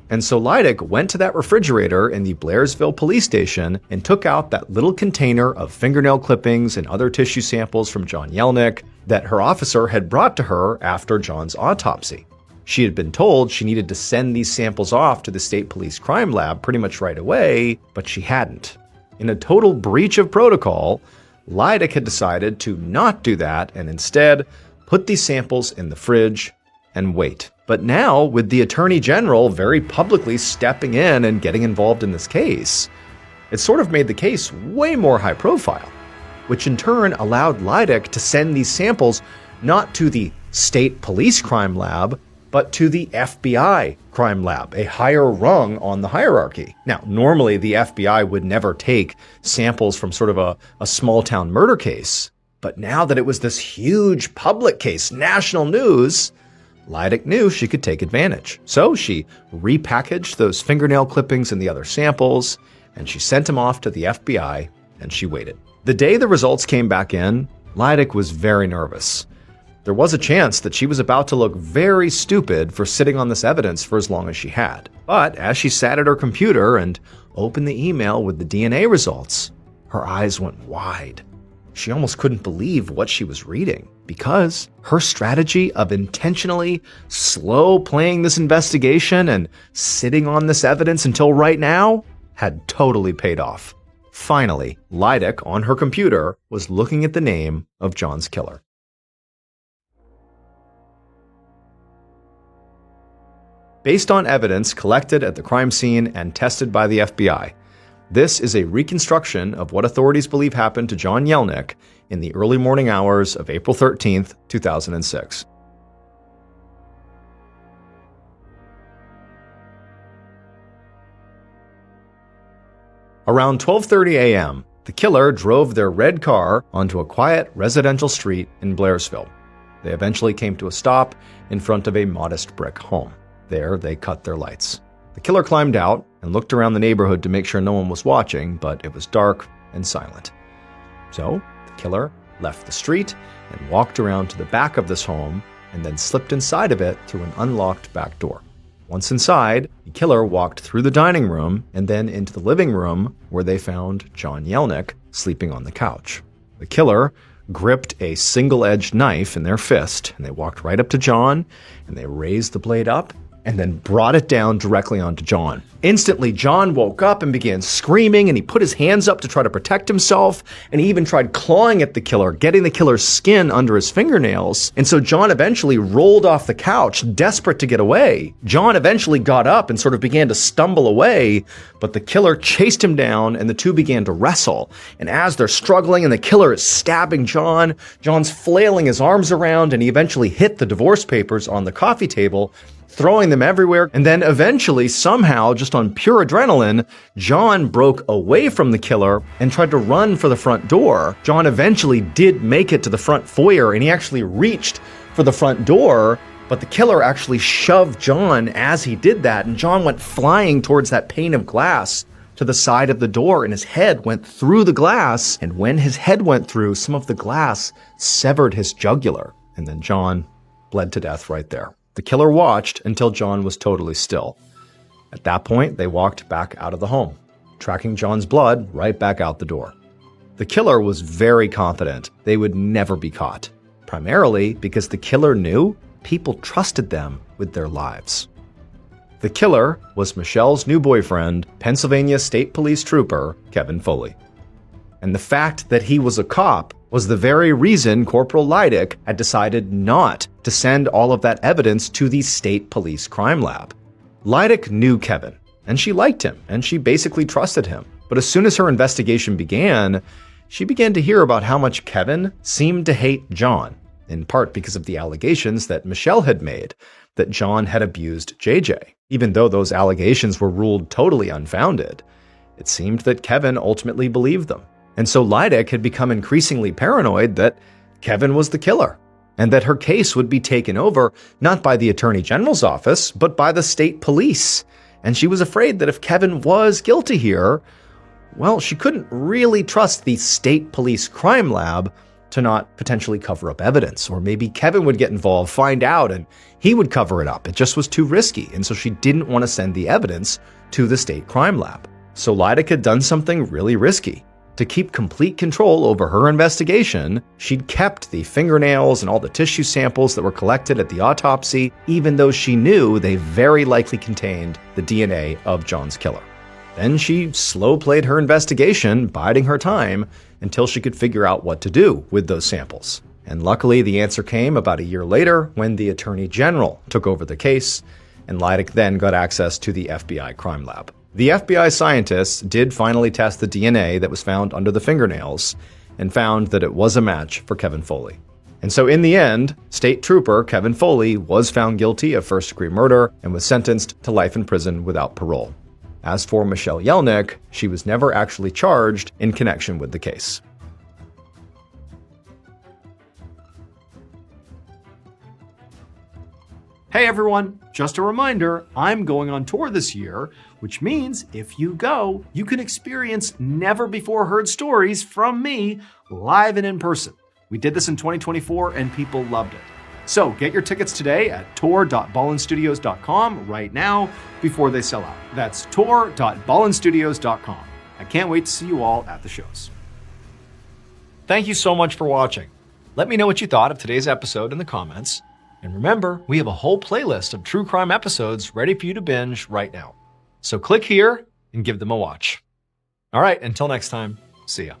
And so Leidick went to that refrigerator in the Blairsville police station and took out that little container of fingernail clippings and other tissue samples from John Yelnick that her officer had brought to her after John's autopsy. She had been told she needed to send these samples off to the state police crime lab pretty much right away, but she hadn't. In a total breach of protocol, Leidick had decided to not do that and instead put these samples in the fridge and wait. But now, with the Attorney General very publicly stepping in and getting involved in this case, it sort of made the case way more high profile, which in turn allowed Leidick to send these samples not to the state police crime lab, but to the FBI crime lab, a higher rung on the hierarchy. Now, normally the FBI would never take samples from sort of a small town murder case, but now that it was this huge public case, national news, Leidick knew she could take advantage. So she repackaged those fingernail clippings and the other samples, and she sent them off to the FBI, and she waited. The day the results came back in, Leidick was very nervous. There was a chance that she was about to look very stupid for sitting on this evidence for as long as she had. But as she sat at her computer and opened the email with the DNA results, her eyes went wide. She almost couldn't believe what she was reading, because her strategy of intentionally slow playing this investigation and sitting on this evidence until right now had totally paid off. Finally, Leidick on her computer was looking at the name of John's killer. Based on evidence collected at the crime scene and tested by the FBI, this is a reconstruction of what authorities believe happened to John Yelnick in the early morning hours of April 13th, 2006. Around 12:30 a.m., the killer drove their red car onto a quiet residential street in Blairsville. They eventually came to a stop in front of a modest brick home. There, they cut their lights. The killer climbed out and looked around the neighborhood to make sure no one was watching, but it was dark and silent. So, the killer left the street and walked around to the back of this home and then slipped inside of it through an unlocked back door. Once inside, the killer walked through the dining room and then into the living room where they found John Yelnick sleeping on the couch. The killer gripped a single-edged knife in their fist, and they walked right up to John, and they raised the blade up and then brought it down directly onto John. Instantly, John woke up and began screaming, and he put his hands up to try to protect himself, and he even tried clawing at the killer, getting the killer's skin under his fingernails. And so John eventually rolled off the couch, desperate to get away. John eventually got up and sort of began to stumble away, but the killer chased him down, and the two began to wrestle. And as they're struggling and the killer is stabbing John, John's flailing his arms around, and he eventually hit the divorce papers on the coffee table, throwing them everywhere. And then eventually, somehow, just on pure adrenaline, John broke away from the killer and tried to run for the front door. John eventually did make it to the front foyer, and he actually reached for the front door, but the killer actually shoved John as he did that, and John went flying towards that pane of glass to the side of the door, and his head went through the glass, and when his head went through, some of the glass severed his jugular, and then John bled to death right there. The killer watched until John was totally still. At that point, they walked back out of the home, tracking John's blood right back out the door. The killer was very confident they would never be caught, primarily because the killer knew people trusted them with their lives. The killer was Michelle's new boyfriend, Pennsylvania State Police Trooper Kevin Foley. And the fact that he was a cop was the very reason Corporal Leidick had decided not to send all of that evidence to the state police crime lab. Leidick knew Kevin. and she liked him, and she basically trusted him. But as soon as her investigation began, she began to hear about how much Kevin seemed to hate John, in part because of the allegations that Michelle had made that John had abused JJ. Even though those allegations were ruled totally unfounded, it seemed that Kevin ultimately believed them. And so Lydic had become increasingly paranoid that Kevin was the killer, and that her case would be taken over not by the Attorney General's office, but by the state police. And she was afraid that if Kevin was guilty here, well, she couldn't really trust the state police crime lab to not potentially cover up evidence. Or maybe Kevin would get involved, find out, and he would cover it up. It just was too risky. And so she didn't want to send the evidence to the state crime lab. So Lydic had done something really risky. To keep complete control over her investigation, she'd kept the fingernails and all the tissue samples that were collected at the autopsy, even though she knew they very likely contained the DNA of John's killer. Then she slow-played her investigation, biding her time, until she could figure out what to do with those samples. And luckily, the answer came about a year later when the Attorney General took over the case, and Lydic then got access to the FBI crime lab. The FBI scientists did finally test the DNA that was found under the fingernails and found that it was a match for Kevin Foley. And so in the end, State Trooper Kevin Foley was found guilty of first-degree murder and was sentenced to life in prison without parole. As for Michelle Yelnick, she was never actually charged in connection with the case. Hey everyone, just a reminder, I'm going on tour this year, which means if you go, you can experience never-before-heard stories from me live and in person. We did this in 2024 and people loved it. So get your tickets today at tour.ballenstudios.com right now before they sell out. That's tour.ballenstudios.com. I can't wait to see you all at the shows. Thank you so much for watching. Let me know what you thought of today's episode in the comments. And remember, we have a whole playlist of true crime episodes ready for you to binge right now. So click here and give them a watch. All right, until next time, see ya.